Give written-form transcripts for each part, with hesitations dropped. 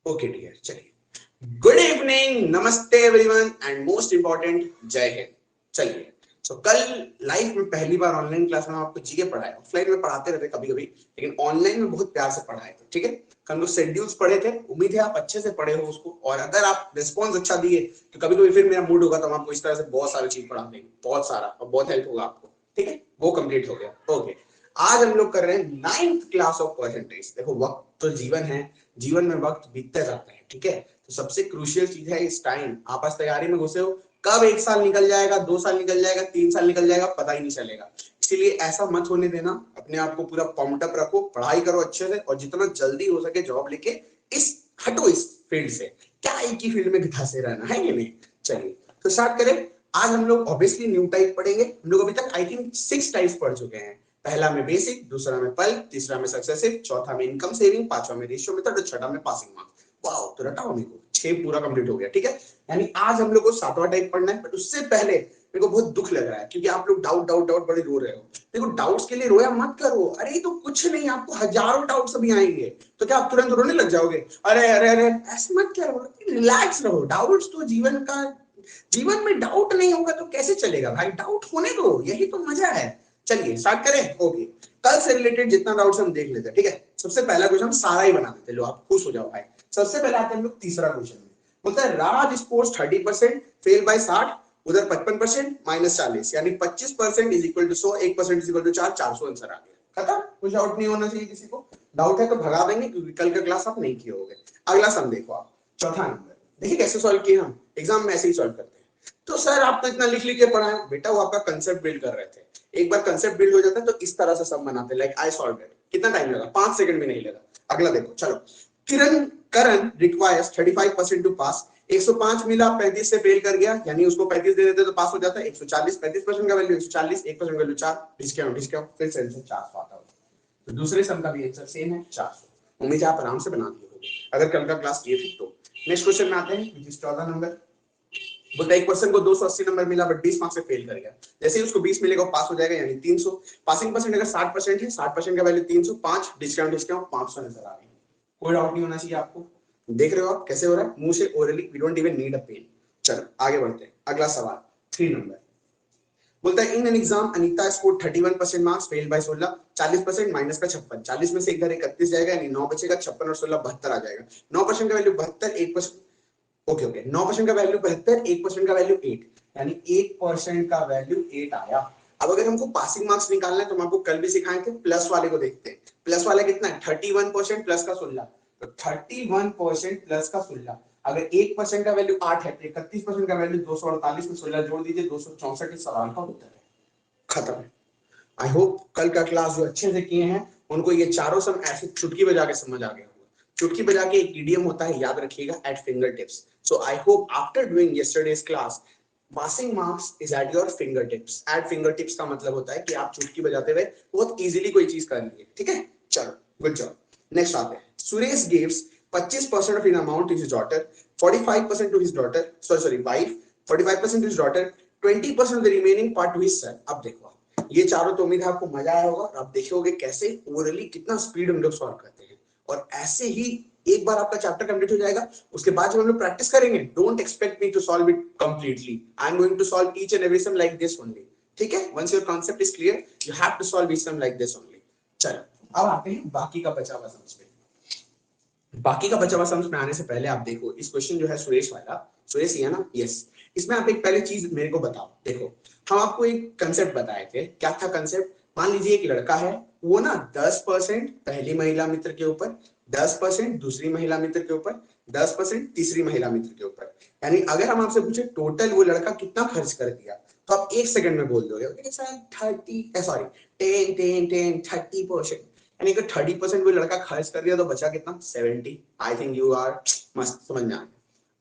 Okay dear, चलिए good evening, नमस्ते everyone and most important जय हिंद। चलिए कल लाइफ में पहली बार ऑनलाइन क्लास में आपको जीके पढ़ाया। ऑफलाइन में पढ़ाते रहते कभी कभी, लेकिन ऑनलाइन में बहुत प्यार से पढ़ाए थे। ठीक है, कल लोग शेड्यूल्स पढ़े थे, उम्मीद है आप अच्छे से पढ़े हो उसको। और अगर आप रिस्पॉन्स अच्छा दिए तो कभी कभी फिर मेरा मूड होगा तो हम आपको इस तरह से बहुत सारी चीज पढ़ा देंगे, बहुत सारा, और बहुत हेल्प होगा आपको। ठीक है, वो कंप्लीट हो गया। ओके, आज हम लोग कर रहे हैं 9th क्लास ऑफ परसेंटेज। देखो, वक्त तो जीवन है, जीवन में वक्त बीतते जाता है। ठीक है, तो सबसे क्रूशियल चीज है इस टाइम। आप आज तैयारी में घुसे हो, कब 1 साल निकल जाएगा, 2 साल निकल जाएगा, 3 साल निकल जाएगा, पता ही नहीं चलेगा। इसीलिए ऐसा मत होने देना, अपने आप को पूरा पम्प्ड अप रखो, पढ़ाई करो अच्छे से, और जितना जल्दी हो सके जॉब लेके इस हटो इस फील्ड से। क्या एक ही फील्ड में घसे रहना है कि नहीं। चलिए तो स्टार्ट करें। आज हम लोग ऑब्वियसली न्यू टाइप पढ़ेंगे। हम लोग अभी तक आई थिंक 6 टाइप्स पढ़ चुके हैं। पहला में बेसिक, दूसरा में पल, तीसरा में सक्सेसिव, चौथा में इनकम सेविंग, पांचवा में रेशियो मेथड और छठा में पासिंग मार्क्स। वाओ, तो रटाओ मेरे को 6 पूरा कंप्लीट हो गया। ठीक है, यानी आज हम लोग को 7वां टाइप पढ़ना है। बट उससे पहले मेरे को बहुत दुख लग रहा है, क्योंकि आप लोग डाउट डाउट डाउट बड़े रो रहे हो। देखो, डाउट्स के लिए रोया मत करो। अरे तो कुछ नहीं, आपको हजारों डाउट्स अभी आएंगे, तो क्या आप तुरंत रोने लग जाओगे? अरे अरे अरे, ऐसे मत करो, रिलैक्स रहो। डाउट्स तो जीवन का, जीवन में डाउट नहीं होगा तो कैसे चलेगा भाई। डाउट होने दो, यही तो मजा है। चलिए स्टार्ट करें। ओके, कल से रिलेटेड जितना डाउट्स हम देख लेते हैं। ठीक है, सबसे पहला क्वेश्चन हम सारा ही बना देते, लो आप खुश हो जाओ भाई। सबसे पहले आते हैं हम लोग तीसरा क्वेश्चन में। बोलता है राज स्कोर्स 30%, फेल बाय 60, उधर 55% -40, यानी 25% is equal to 100, 1% is equal to 4, 400 answer आ गया। खत्म, कुछ डाउट नहीं होना चाहिए किसी को। डाउट है तो भगा देंगे, क्योंकि कल का क्लास आप नहीं किए होगे। अगला सम देखो आप, चौथा नंबर। देखिए कैसे सॉल्व किए हम, एग्जाम में ऐसे ही सॉल्व करते हैं। तो सर आप तो इतना लिख लिख के पढ़ाए, बेटा वो आपका कंसेप्ट बिल्ड कर रहे थे। एक बार कंसेप्ट बिल्ड हो जाता है तो इस तरह से सब बनाते, लाइक आई सॉल्व इट। कितना टाइम लगा? 5 सेकंड भी नहीं लगा। अगला देखो, चलो। किरण करण रिक्वायर्स 35% टू पास। 105 मिला, 35 से फेल कर गया, यानी उसको 35 दे देते तो पास हो जाता है। 140, 35% का वैल्यू 140, 1% वैल्यू 4, डिस्काउंट फिर से आंसर 400 आता है। तो दूसरे सम का भी आंसर सेम है, 400। उम्मीद है आप आराम से बना दिए होंगे, अगर कल का क्लास किए थे तो। नेक्स्ट क्वेश्चन में आते हैं, 14 नंबर। बोलता है एक पर्सन को 280 नंबर मिला, बट 20 मार्क्स से फेल कर गया। जैसे ही उसको 20 मिलेगा वो पास हो जाएगा, यानी 300। पासिंग परसेंट अगर 60% है, 60% का वैल्यू 300, 5 डिस्काउंट डिस्काउंट 500 नजर आ रही है। कोई डाउट नहीं होना चाहिए आपको। देख रहे हो आप कैसे हो रहा है, मुंह से orally, we don't even need a pen. चलो आगे बढ़ते हैं। अगला सवाल 3 नंबर। बोलता है in an exam Anita score 31% marks, fail by 16, 40% minus का 56, 40 में से इधर 31 जाएगा, यानी 9 बचेगा, 56 और 16 72 आ जाएगा। 9% का वैल्यू 72, 1%, ओके ओके, 9% का वैल्यू 72, 1% का वैल्यू 8, यानी 1% का वैल्यू 8 आया। अब अगर हमको पासिंग मार्क्स निकालना है तो हम आपको कल भी सिखाए थे, प्लस वाले को देखते हैं। प्लस वाले कितना है? 31% प्लस का 16, तो 31% प्लस का 16। अगर 1% का वैल्यू 8 है तो 31% का वैल्यू 248 में 16 जोड़ दीजिए, 264 इस सवाल का उत्तर है। खत्म। आई होप कल का क्लास जो अच्छे से किए हैं उनको ये चारों सम ऐसे चुटकी बजा के समझ आ गया होगा। चुटकी बजा के एक इडियम होता है, याद रखिएगा, at finger tips. So I hope after doing yesterday's class, passing marks is at your finger tips. At finger tips का मतलब होता है कि आप चुटकी बजाते हुए बहुत इजीली कोई चीज कर लिए। ठीक है, चलो गुड जॉब। नेक्स्ट आते हैं। Suresh gives 25% of his amount to his daughter, 45% to his daughter, sorry wife, 45% to his daughter, 20% of the remaining part to his son। अब देखो, ये चारों तो उम्मीद है आपको मजा आया होगा, और आप देखोगे कैसे ओरली कितना स्पीड हम लोग सॉल्व करते हैं। और ऐसे ही एक बार आपका चैप्टर कंप्लीट हो जाएगा, उसके बाद जब हम लोग प्रैक्टिस करेंगे, don't expect me to solve it completely. I am going to solve each and every sum like this only. ठीक है, once your concept is clear, you have to solve each sum like this only. चलो अब आते हैं बाकी का बचा हुआ समझ पे। बाकी का बचा हुआ समझ में आने से पहले आप देखो, इस क्वेश्चन जो है सुरेश वाला, सुरेश ही है ना? यस। इसमें आप एक पहले चीज मेरे को बताओ। देखो, हम आपको एक कंसेप्ट बताए थे, क्या था कंसेप्ट? मान लीजिए एक लड़का है, वो ना 10% पहली महिला मित्र के ऊपर, 10% दूसरी महिला मित्र के ऊपर, 10% तीसरी महिला मित्र के ऊपर। यानी अगर हम आपसे पूछे टोटल वो लड़का कितना खर्च कर दिया, तो आप 1 सेकंड में बोल दोगे 30, सॉरी 30%। यानी कि 30% वो लड़का खर्च कर दिया, तो बचा कितना? 70। आई थिंक यू आर मस्त, समझ में आ गया।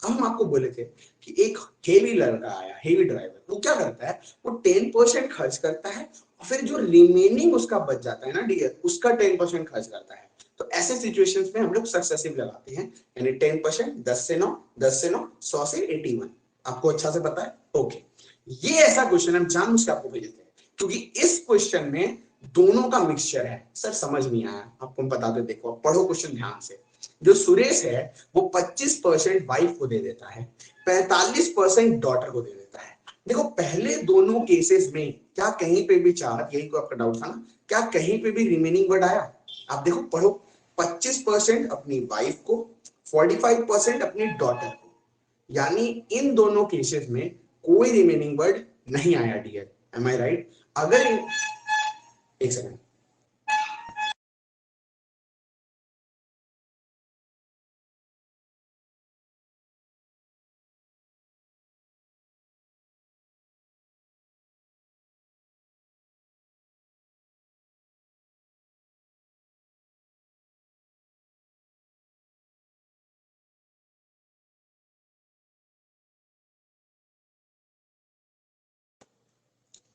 अब हम आपको बोले थे कि एक हेवी लड़का आया, हेवी ड्राइवर, वो क्या करता है? वो 10% खर्च करता है, और फिर जो रिमेनिंग उसका बच जाता है ना डियर, उसका 10% खर्च करता है। तो ऐसे सिचुएशंस में हम लोग सक्सेसिव लगाते हैं, यानी 10%, 10 से 9, 10 से 9, 100 से 81। आपको अच्छा से पता है? ओके, ये ऐसा क्वेश्चन हम जानबूझ के आपको भेजे थे, क्योंकि इस क्वेश्चन में दोनों का मिक्सचर है। सर समझ नहीं आया, आपको हम बताते, देखो पढ़ो क्वेश्चन ध्यान से। जो सुरेश है वो 25% वाइफ को दे देता है, 45% डॉटर को दे देता है। देखो पहले दोनों केसेस में क्या कहीं पे भी चार्ट, यही को आपका डाउट था ना, क्या कहीं पे भी रिमेनिंग वर्ड आया? आप देखो पढ़ो, 25% अपनी वाइफ को, 45% अपनी डॉटर को, यानी इन दोनों केसेस में कोई रिमेनिंग वर्ड नहीं आया डियर। एम आई राइट? अगर एक सेकंड,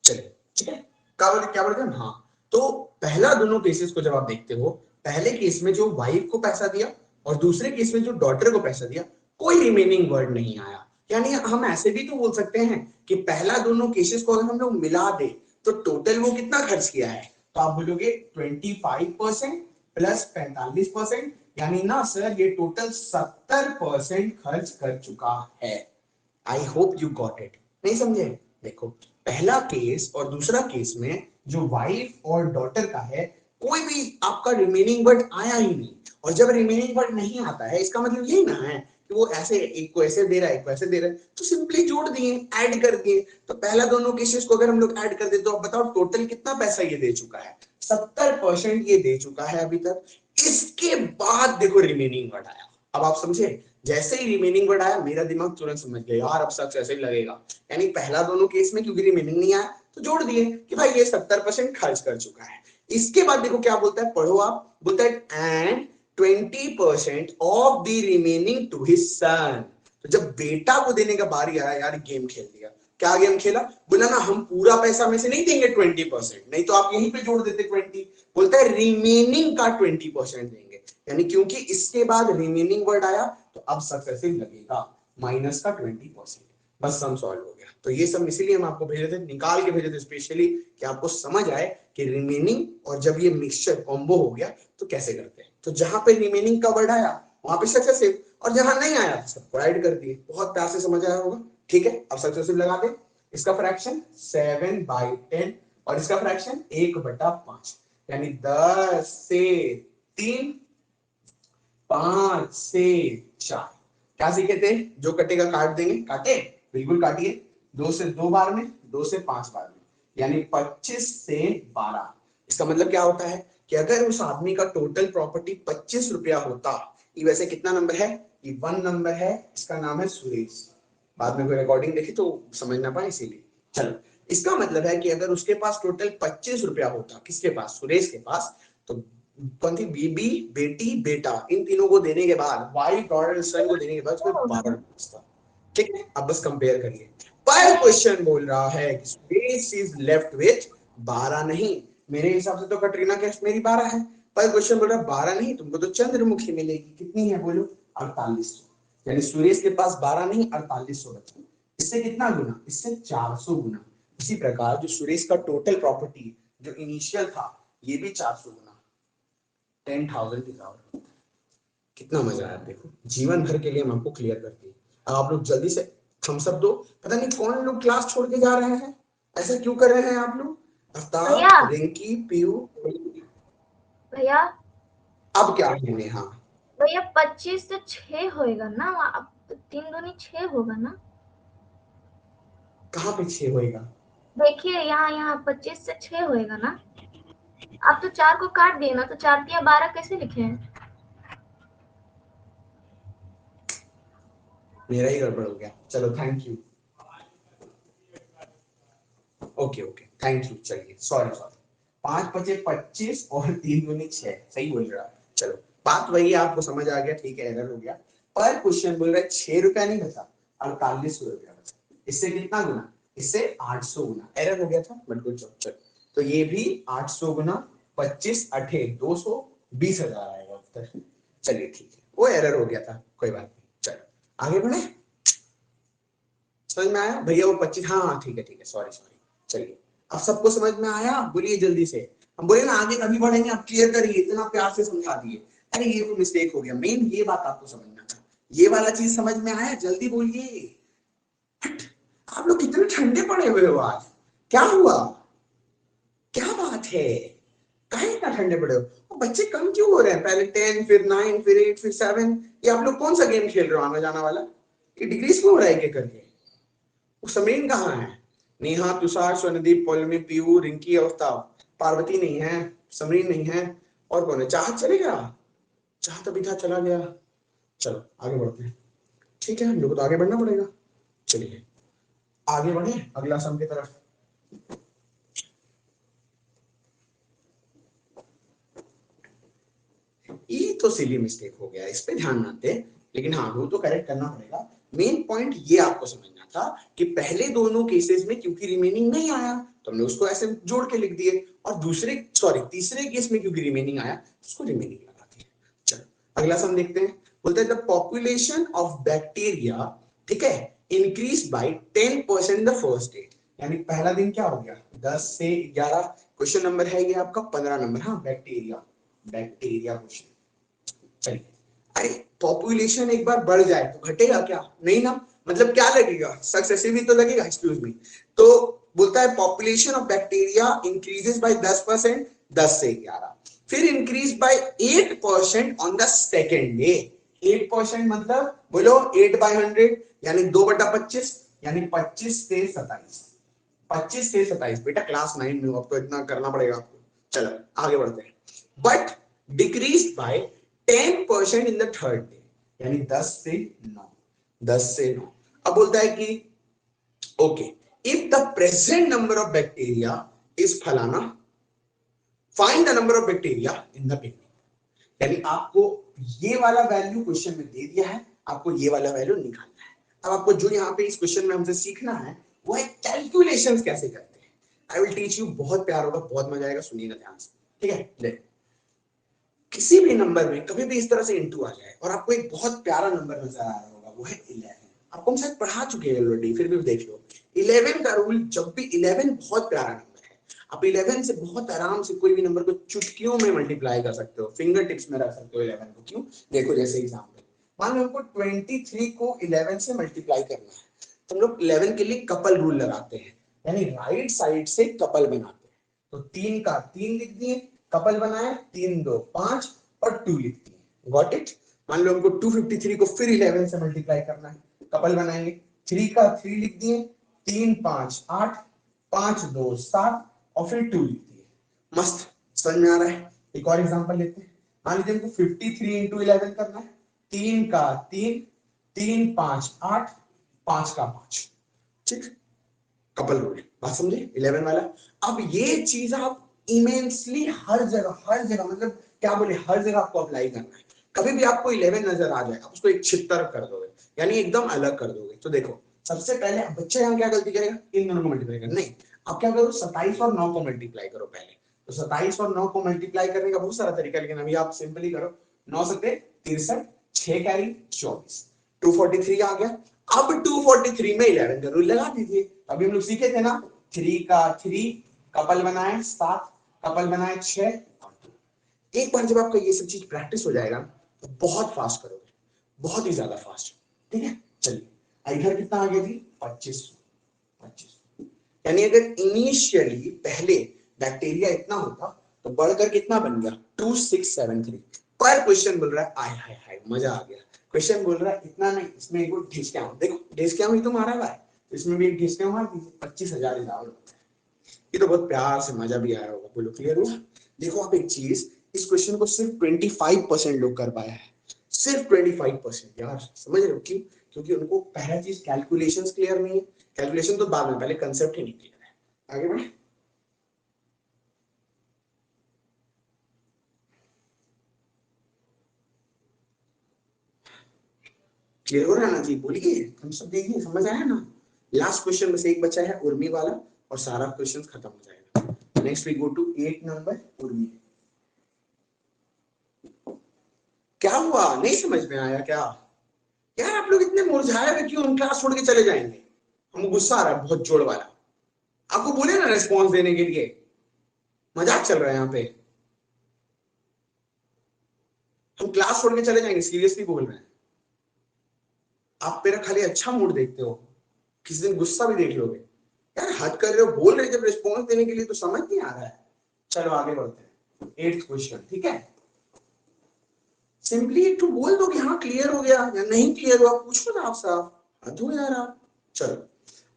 चलिए ठीक है, क्या बोलते हैं? हाँ, तो पहला दोनों केसेस को जब आप देखते हो, पहले केस में जो वाइफ को पैसा दिया और दूसरे केस में जो डॉटर को पैसा दिया, कोई रिमेनिंग वर्ड नहीं आया। यानी हम ऐसे भी तो बोल सकते हैं कि पहला दोनों केसेस को अगर हम लोग मिला दे तो टोटल वो कितना खर्च किया है, तो आप बोलोगे 25% प्लस 45%, यानी ना सर ये टोटल 70% खर्च कर चुका है। I hope you got it. नहीं समझे? देखो पहला केस और दूसरा केस में जो वाइफ और डॉटर का है, कोई भी आपका रिमेनिंग वर्ड आया ही नहीं। और जब रिमेनिंग वर्ड नहीं आता है, इसका मतलब यही ना है कि वो ऐसे, एक को ऐसे दे रहा है, एक को ऐसे दे रहा है, तो सिंपली जोड़ दिए, ऐड कर दिए। तो पहला दोनों केसेस को अगर हम लोग ऐड कर दे तो आप बताओ टोटल कितना पैसा ये दे चुका है? 70% ये दे चुका है अभी तक। इसके बाद देखो रिमेनिंग वर्ड आया। अब आप समझे? जैसे ही रिमेनिंग वर्ड आया मेरा दिमाग तुरंत समझ गया, यार अब सक्सेस ऐसे ही लगेगा। यानी पहला दोनों केस में क्योंकि रिमेनिंग नहीं आया तो जोड़ दिए कि भाई ये 70% खर्च कर चुका है। इसके बाद देखो क्या बोलता है, पढ़ो आप, बोलता है and 20% of the remaining to his son. तो जब बेटा को देने का बारी आया, यार गेम खेल दिया। क्या गेम खेला? बोला ना हम पूरा पैसा में से नहीं देंगे 20%, नहीं तो आप यहीं पे जोड़ देते 20। बोलता है रिमेनिंग का 20% देंगे, यानी क्योंकि इसके बाद रिमेनिंग वर्ड आया तो अब सक्सेसिव लगेगा, माइनस का 20%। बस सम सॉल्व हो गया। तो ये सब इसीलिए हम आपको भेजे थे, निकाल के भेजे थे स्पेशली, कि आपको समझ आए कि रिमेनिंग और जब ये मिक्सचर कॉम्बो हो गया तो कैसे करते हैं। तो जहां पे रिमेनिंग का वर्ड आया वहां पे सक्सेसिव, और जहां नहीं आया तो सबको ऐड कर दिए। बहुत प्यार से समझ आया होगा। ठीक है, अब सक्सेसिव लगा दे। इसका फ्रैक्शन 7/10 और इसका फ्रैक्शन 1/5, यानी 10 से 3, 5 से 4। क्या सीखे थे? जो कटेगा काट देंगे, काटे बिल्कुल काटिए। 2 से 2 बार में, 2 से 5 बार में, यानी 25 से 12। इसका मतलब क्या होता है कि अगर उस आदमी का टोटल प्रॉपर्टी 25 रुपया होता, ये वैसे कितना नंबर है? ये 1 नंबर है, इसका नाम है सुरेश। बाद में कोई रिकॉर्डिंग देखी तो समझ ना पाए, इसीलिए। चलो, इसका मतलब है कि अगर उसके पास टोटल 25 रुपया होता, किसके पास? सुरेश के पास, तो कौन थी? बीबी, बेटी, बेटा, इन तीनों को देने के बाद, वाइफ डॉटर सन को देने के बाद उसमें 12 बचता। ठीक है, अब बस कंपेयर करिए। पर क्वेश्चन बोल रहा है कि स्पेस इज लेफ्ट विथ 12 नहीं। मेरे हिसाब से तो कटरीना कैफ मेरी 12 है, पर क्वेश्चन बोल रहा है 12 नहीं, तुमको तो चंद्रमुखी मिलेगी। कितनी है बोलो? 4800। यानी सुरेश के पास 12 नहीं 4800 बचा। इससे कितना गुना? इससे 400 गुना। इसी प्रकार जो सुरेश का टोटल प्रॉपर्टी जो इनिशियल था, ये भी 400 गुना, 10,000 की पावर। कितना मजा आया देखो, जीवन भर के लिए हम आपको क्लियर कर दिए। अब आप लोग जल्दी से थम्स अप दो। पता नहीं कौन लोग क्लास छोड़ के जा रहे हैं, ऐसा क्यों कर रहे हैं आप लोग? आफ्ताब, रिंकी, पीयू। भैया, अब क्या है? हाँ, भैया 25 से 6 होएगा ना? अब 3 दूनी 6 होगा ना? कहाँ पे 6 होएगा? देखिए यहाँ यहाँ 25 से 6 होएगा ना? आप तो 4 को काट दिए ना, तो 4 तिया 12 कैसे लिखे हैं? मेरा ही गड़बड़ हो गया। चलो thank you. Okay okay, thank you. चलिए, सॉरी सॉरी। 5 बचे 25 और 3 दूनी 6, सही बोल रहा है। चलो, बात वही है, आपको समझ आ गया, ठीक है, एरर हो गया। पर क्वेश्चन बोल रहा है 6 रुपया नहीं बचा, 4800 रुपया बचा। इससे कितना गुना? इससे 800 गुना। एरर हो गया था, बट गुड जॉब। चलो, तो ये भी 800 गुना 25 अठे 200, 20,000 आएगा उत्तर। चलिए ठीक है, वो एरर हो गया था, कोई बात नहीं। चलो आगे बढ़े। समझ में आया भैया? वो 25, हाँ हाँ ठीक है ठीक है, सॉरी सॉरी। चलिए, अब सबको समझ में आया? बोलिए जल्दी से। हम बोले ना आगे कभी बढ़ेंगे, आप क्लियर करिए, इतना प्यार से समझा दिए। अरे ये तो मिस्टेक हो गया, मेन ये बात आपको समझना था, ये वाला चीज समझ में आया, जल्दी बोलिए। आप लोग कितने ठंडे पड़े हुए हो आज, क्या हुआ, क्या बात है, काहे इतना ठंडे पड़े हो? और बच्चे कम क्यों हो रहे हैं, पहले 10 फिर 9 फिर 8 फिर 7, ये आप लोग कौन सा गेम खेल रहे हो आना जाना वाला, ये डिग्रीज क्यों हो रहा है एक करके? वो समीन कहाँ है? नेहा, तुषार, स्वनदीप, पौलमी, पीयू, रिंकी, अवस्था, पार्वती नहीं है, समरीन नहीं है, और कौन है? चाहत चले गया, चाहत अभी था चला गया। चलो आगे बढ़ते हैं, ठीक है, हम लोग को तो आगे बढ़ना पड़ेगा। चलिए आगे बढ़े अगला सम की तरफ। ये तो सिली मिस्टेक हो गया, इस पे ध्यान ना दे, लेकिन हाँ वो तो करेक्ट करना पड़ेगा। मेन पॉइंट ये आपको समझना था कि पहले दोनों केसेस में क्योंकि रिमेनिंग नहीं आया तो हमने उसको ऐसे जोड़ के लिख दिए, और तीसरे केस में क्योंकि रिमेनिंग आया उसको रिमेनिंग लगा दिया। चलो अगला सम देखते हैं। बोलते हैं द पॉपुलेशन ऑफ बैक्टीरिया, ठीक है, increase by 10% the first day, यानी पहला दिन क्या हो गया 10 से 11। क्वेश्चन नंबर है ये आपका 15 नंबर, हाँ बैक्टीरिया, बैक्टीरिया क्वेश्चन। चलिए, अरे पॉपुलेशन एक बार बढ़ जाए तो घटेगा क्या? नहीं ना, मतलब क्या लगेगा, सक्सेसिव ही तो लगेगा, एक्सक्यूज मी। तो बोलता है population of bacteria increases by 10%, 10 से 11, फिर increase by 8% on the second day. 8% मतलब बोलो 8/100 यानी 2/25, यानी 25 से 27, 25 से 27। बेटा क्लास 9 में हो, अब तो इतना करना पड़ेगा आपको। चलो आगे बढ़ते हैं। But decrease by 10% in the third day, यानी 10 से 9, 10 से 9। अब बोलता है कि okay, if the present number of bacteria is फलाना, find the number of bacteria in the beginning. यानी आपको ये वाला वैल्यू क्वेश्चन में दे दिया है, आपको ये वाला वैल्यू निकालना है। अब आपको जो यहाँ पे इस क्वेश्चन में हमसे सीखना है वो है कैलकुलेशंस कैसे करते हैं। आई विल टीच यू, बहुत प्यार होगा, बहुत मजा आएगा, सुनिएगा ध्यान से, ठीक है। ले, किसी भी नंबर में कभी भी इस तरह से इंटू आ जाए और आपको एक बहुत प्यारा नंबर नजर आ रहा होगा, वो है 11। आपको हम शायद पढ़ा चुके हैं ऑलरेडी, फिर भी देख लो 11 का रूल। जब भी 11 बहुत प्यारा नंबर है, आप 11 से बहुत आराम से कोई भी नंबर को चुटकियों में मल्टीप्लाई कर सकते हो, फिंगर टिप्स में रख सकते हो 11 को। क्यों? देखो जैसे एग्जाम्पल, मान लो हमको 23 को 11 से मल्टीप्लाई करना है, तो हम लोग 11 के लिए कपल रूल लगाते हैं, यानी राइट साइड से कपल बनाते हैं। तो 3 का 3 लिख दिए, कपल बनाए, 3 2 5 और 2 लिख दिए, गॉट इट। मान लो हमको 253 को फिर 11 से मल्टीप्लाई करना है, कपल बनाएंगे, 3 का 3 लिख दिए, 3 5 8, 5 2 7 और फिर 2 लिख दिए। मस्त, समझ में आ रहा है। एक और एग्जांपल लेते हैं। मान लीजिए हमको 53 इंटू 11 करना है, 3 का 3, 3 5 8, 5 का 5, ठीक, कपल रूल। बात समझे 11 वाला। अब ये चीज आप इमेंसली हर जगह मतलब क्या बोले, हर जगह आपको अप्लाई करना है। कभी भी आपको 11 नजर आ जाए, आप उसको एक छितर कर दोगे, यानी एकदम अलग कर दोगे। तो देखो सबसे पहले बच्चा यहाँ क्या गलती करेगा, इन दोनों को मल्टीप्लाई कर, नहीं, आप क्या करो 27 और 9 को मल्टीप्लाई करो पहले। तो 27 और 9 को मल्टीप्लाई करने का बहुत सारा तरीका, लेकिन अभी आप सिंपली करो, 9 सत्ते 63, 6 कैरी 24, 243 आ गया। अब 243 में 11 का रूल लगा दीजिए। अभी हम लोग सीखे थे ना, 3 का 3, कपल बनाए 7, कपल बनाए 6। एक बार जब आपका ये सब चीज प्रैक्टिस हो जाएगा तो बहुत फास्ट करोगे, बहुत ही ज्यादा फास्ट, ठीक है। चलिए इधर कितना आ गया जी, 25, 25। यानी अगर इनिशियली पहले बैक्टीरिया इतना होता तो बढ़कर कितना बन गया 2673। पर क्वेश्चन बोल रहा है आय हाय हाय मजा आ गया, क्वेश्चन बोल रहा है इतना नहीं, इसमें एक ढिसक्या, देखो ढिसक्या ही तो मारा हुआ है, इसमें भी एक ढिसक्या मार दीजिए, 25,000 इजाफा। ये तो बहुत प्यार से मजा भी आया होगा, बोलो क्लियर हुआ। देखो आप एक चीज, इस क्वेश्चन को सिर्फ 25% लोग कर पाया है, सिर्फ 25%। यार समझ रहे हो क्यों? क्योंकि उनको पहला चीज कैलकुलेशंस क्लियर नहीं है, कैलकुलेशन तो बाद में, पहले कंसेप्ट ही नहीं क्लियर है। आगे बढ़े, क्लियर हो रहा है ना जी, बोलिए हम सब, देखिए समझ आया ना। लास्ट क्वेश्चन में से एक बचा है उर्मी वाला, और सारा क्वेश्चन खत्म हो जाएगा। Next we go to 8 number Urmi. क्या हुआ, नहीं समझ में आया क्या? यार आप लोग इतने मुरझाए हुए क्यों, क्लास छोड़ के चले जाएंगे? हमको गुस्सा आ रहा है बहुत जोर वाला, आपको बोले ना रिस्पॉन्स देने के लिए, मजाक चल रहा है यहाँ पे। हम क्लास छोड़ के चले जाएंगे, सीरियसली बोल रहे हैं। आप मेरा खाली अच्छा मूड देखते हो, किसी दिन गुस्सा भी देख लोगे। यार हद कर रहे हो, बोल रहे जब रिस्पॉन्स देने के लिए तो समझ नहीं आ रहा है। चलो आगे बढ़ते हैं, 8th क्वेश्चन, ठीक है। सिंपली एक तो बोल दो कि हाँ क्लियर हो गया, या नहीं क्लियर हुआ पूछो ना आप साहब, हद हो यार आप। चलो,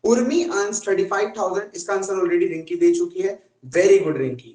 उर्मी अर्न्स 35,000, इसका आंसर ऑलरेडी रिंकी दे चुकी है। वेरी गुड रिंकी,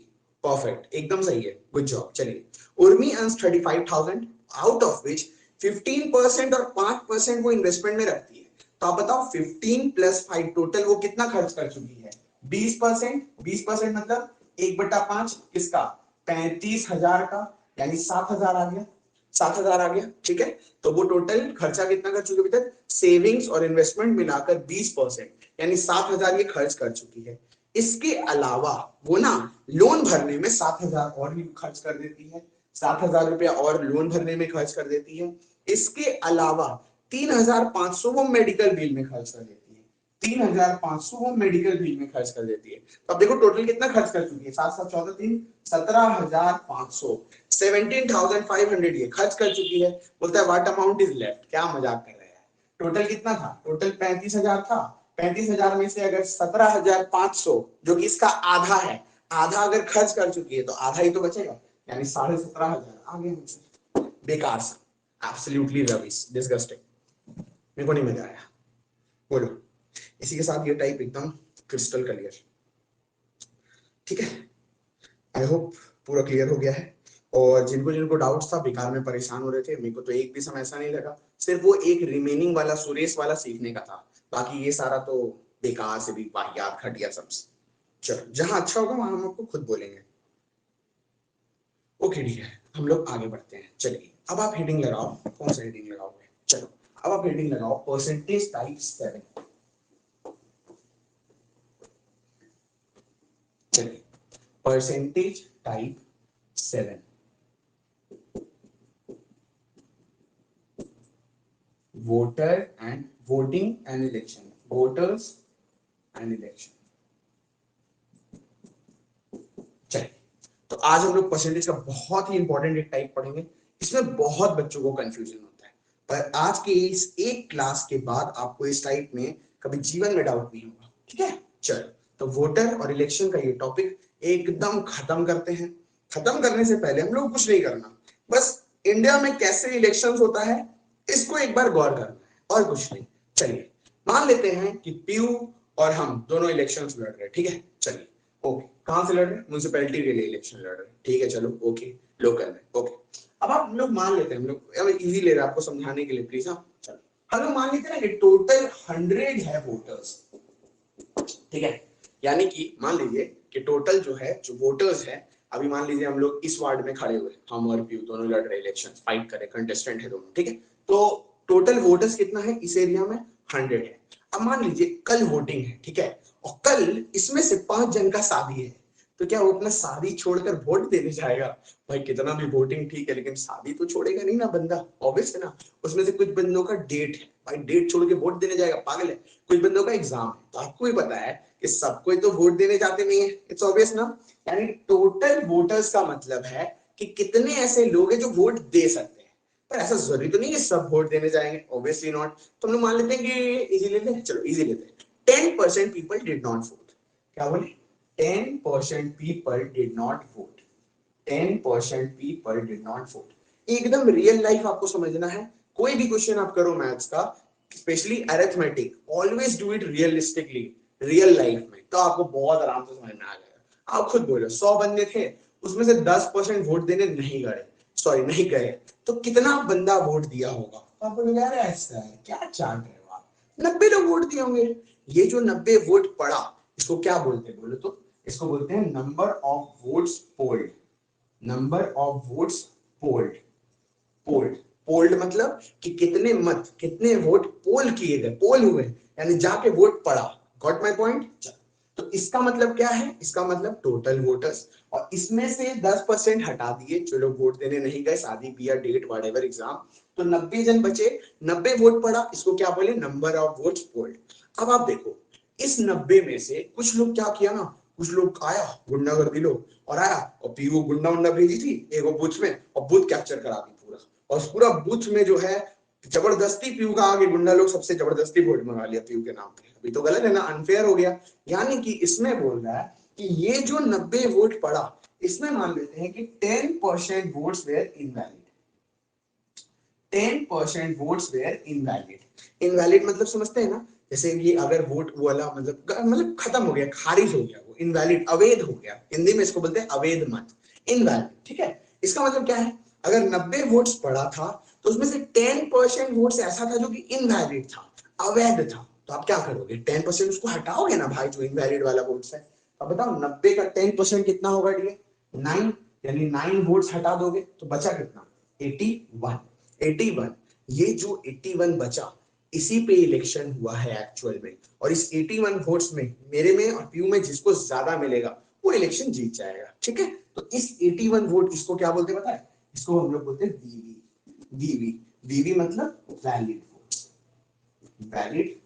परफेक्ट, एकदम सही है, गुड जॉब। चलिए, Urmi earns 35,000, out of which 15% और 5% वो इन्वेस्टमेंट में रखती है। तो आप बताओ 15 प्लस 5 टोटल वो कितना खर्च कर चुकी है? 20%। 20% मतलब 1/5 किसका? 35,000 का, यानी 7,000 आ गया। 7,000 आ गया, ठीक है। तो वो टोटल खर्चा कितना कर चुकी है अभी तक? सेविंग्स और इन्वेस्टमेंट मिलाकर 20%, यानी 7,000 ये खर्च कर चुकी है। इसके अलावा वो ना लोन भरने में 7,000 और भी खर्च कर देती है, 7,000 रुपया और लोन भरने में खर्च कर देती है। इसके अलावा 3,500 वो मेडिकल बिल में खर्च कर देती है, 3,500 वो मेडिकल बिल में खर्च कर देती है। तो अब देखो टोटल कितना खर्च कर चुकी है? 7 7 14 3 17,500, 17,500 ये खर्च कर चुकी है। बोलता है व्हाट अमाउंट इज लेफ्ट? क्या मजाक कर रहे हैं? टोटल कितना था? टोटल 35,000 था। 35,000 में से अगर 17,500 जो कि इसका आधा है, आधा अगर खर्च कर चुकी है तो आधा ही तो बचेगा, यानी 17,500 आ गए मुझे। बेकार सा, एब्सोल्युटली रबिश, डिस्गस्टिंग, मेरे को नहीं मजा आया। बोलो, इसी के साथ ये टाइप एकदम क्रिस्टल क्लियर, ठीक है। आई होप पूरा क्लियर हो गया है। और जिनको जिनको डाउट्स था, बेकार में परेशान हो रहे थे, मेरे को तो एक भी समय ऐसा नहीं लगा, सिर्फ वो एक रिमेनिंग वाला सुरेश वाला सीखने का था, बाकी ये सारा तो बेकार से भी वाहियात घटिया सब। चलो, जहां अच्छा होगा वहां हम आपको खुद बोलेंगे। ओके ठीक है, हम लोग आगे बढ़ते हैं। चलिए, अब आप हेडिंग लगाओ, कौन सा हेडिंग लगाओगे? चलो, अब आप हेडिंग लगाओ परसेंटेज टाइप 7। चलिए, percentage type 7, voter and voting and election, voters and election. चलिए, तो आज हम लोग परसेंटेज का बहुत ही इंपॉर्टेंट एक टाइप पढ़ेंगे। इसमें बहुत बच्चों को कंफ्यूजन होता है, पर आज के इस एक क्लास के बाद आपको इस टाइप में कभी जीवन में डाउट नहीं होगा, ठीक है। चलो, तो वोटर और इलेक्शन का ये टॉपिक एकदम खत्म करते हैं। खत्म करने से पहले हम लोग कुछ नहीं करना, बस इंडिया में कैसे इलेक्शन होता है इसको एक बार गौर करना है, और कुछ नहीं। चलिए, मान लेते हैं कि पीयू और हम दोनों इलेक्शन लड़ रहे हैं, ठीक है। चलिए, ओके, कहां से लड़ रहे हैं? म्युनिसिपैलिटी के लिए इलेक्शन लड़ रहे हैं, ठीक है। चलो, ओके, लोकल में, ओके। अब आप लोग मान लेते हैं, हम लोग अब इजी ले रहे हैं आपको समझाने के लिए, प्लीज। हाँ, चलो, हम लोग मान लेते हैं कि टोटल 100 है वोटर्स, ठीक है। यानी कि मान लीजिए कि टोटल जो है, जो वोटर्स है, अभी मान लीजिए हम लोग इस वार्ड में खड़े हुए, हम और पीयू दोनों लड़ रहे इलेक्शन, फाइट कर रहे, कंटेस्टेंट है दोनों, ठीक है। तो टोटल वोटर्स कितना है इस एरिया में? 100 है। अब मान लीजिए कल वोटिंग है, ठीक है, और कल इसमें से 5 जन का शादी है, तो क्या वो अपना शादी छोड़कर वोट देने जाएगा? भाई कितना भी वोटिंग ठीक है, लेकिन शादी तो छोड़ेगा नहीं ना बंदा, ऑब्वियस है ना। उसमें से कुछ बंदों का डेट है, भाई डेट छोड़ के वोट देने जाएगा? पागल है। कुछ बंदों का एग्जाम है, तो आपको भी पता है कि सबको तो वोट देने जाते नहीं है, इट्स ऑब्वियस ना। यानी टोटल वोटर्स का मतलब है कि कितने ऐसे लोग हैं जो वोट दे सकते हैं, पर ऐसा जरूरी तो नहीं है सब वोट देने जाएंगे, ऑब्वियसली नॉट। तो हम लोग मान लेते हैं कि इजी लेते हैं, चलो इजी लेते हैं, 10% पीपल डिड नॉट वोट। क्या बोले? 10% people did not vote, 10% people did not vote. एकदम रियल लाइफ आपको समझना है। कोई भी क्वेश्चन आप करो मैथ्स का, specially arithmetic, always do it realistically, real life में, तो आपको बहुत आराम से समझ में आ जाएगा। आप खुद बोलो 100 बंदे थे, उसमें से 10% वोट देने नहीं गए, सॉरी नहीं गए, तो कितना बंदा वोट दिया होगा? तो आप बोलोगे यार ऐसा है क्या, चार्ट रहे हो आप, 90 लोग वोट दिए होंगे। ये जो 90 वोट पड़ा, इसको क्या बोलते हैं बोलो तो? इसको बोलते हैं number of votes polled, number of votes polled. Polled, polled मतलब कि कितने मत, कितने वोट पोल किए गए, पोल हुए, यानी जाके वोट पड़ा। Got my point? तो इसका मतलब क्या है? इसका मतलब टोटल वोटर्स, और इसमें से 10% हटा दिए जो लोग वोट देने नहीं गए, शादी बिया डेट व्हाटएवर एग्जाम, तो 90 जन बचे, 90 वोट पड़ा, इसको क्या बोले? Number of votes polled. अब आप देखो, इस 90 में से कुछ लोग क्या किया ना, कुछ लोग आया गुंडागर्दी लोग, और आया और पीयू गुंडा उंडा भेजी थी एक बूथ में, और बूथ कैप्चर करा दी पूरा, और उस पूरा बूथ में जो है जबरदस्ती पीयू का आगे गुंडा लोग सबसे जबरदस्ती वोट मंगा लिया पीयू के नाम पे। अभी तो गलत है ना, अनफेयर हो गया। यानी कि इसमें बोल रहा है कि ये जो 90 वोट पड़ा, इसमें मान लेते हैं कि 10% votes were invalid. 10% votes were invalid. Invalid मतलब समझते हैं ना, जैसे ये अगर वोट वो वाला मतलब खत्म हो गया, खारिज हो गया, वो इनवैलिड, अवैध हो गया। हिंदी में इसको बोलते हैं अवैध मत, इनवैलिड। ठीक है, इसका मतलब क्या है, अगर 90 वोट्स पड़ा था तो उसमें से 10% वोट्स ऐसा था जो कि इनवैलिड था, अवैध था। तो आप क्या करोगे, 10% उसको हटाओगे ना भाई, जो इनवैलिड वाला वोट्स है। अब बताओ 90 का 10% कितना होगा डियर, 9, यानी 9 वोट्स हटा दोगे तो बचा कितना, 81। 81, ये जो 81 बचा, इसी पे इलेक्शन हुआ है एक्चुअल में। और इस 81 वोट्स में मेरे में और पीयू में जिसको ज्यादा मिलेगा वो इलेक्शन जीत जाएगा। ठीक है, तो इस 81 वोट, इसको क्या बोलते हैं पता है, इसको हम लोग बोलते हैं वीवी। वीवी, वीवी मतलब वैलिड वोट्स, वैलिड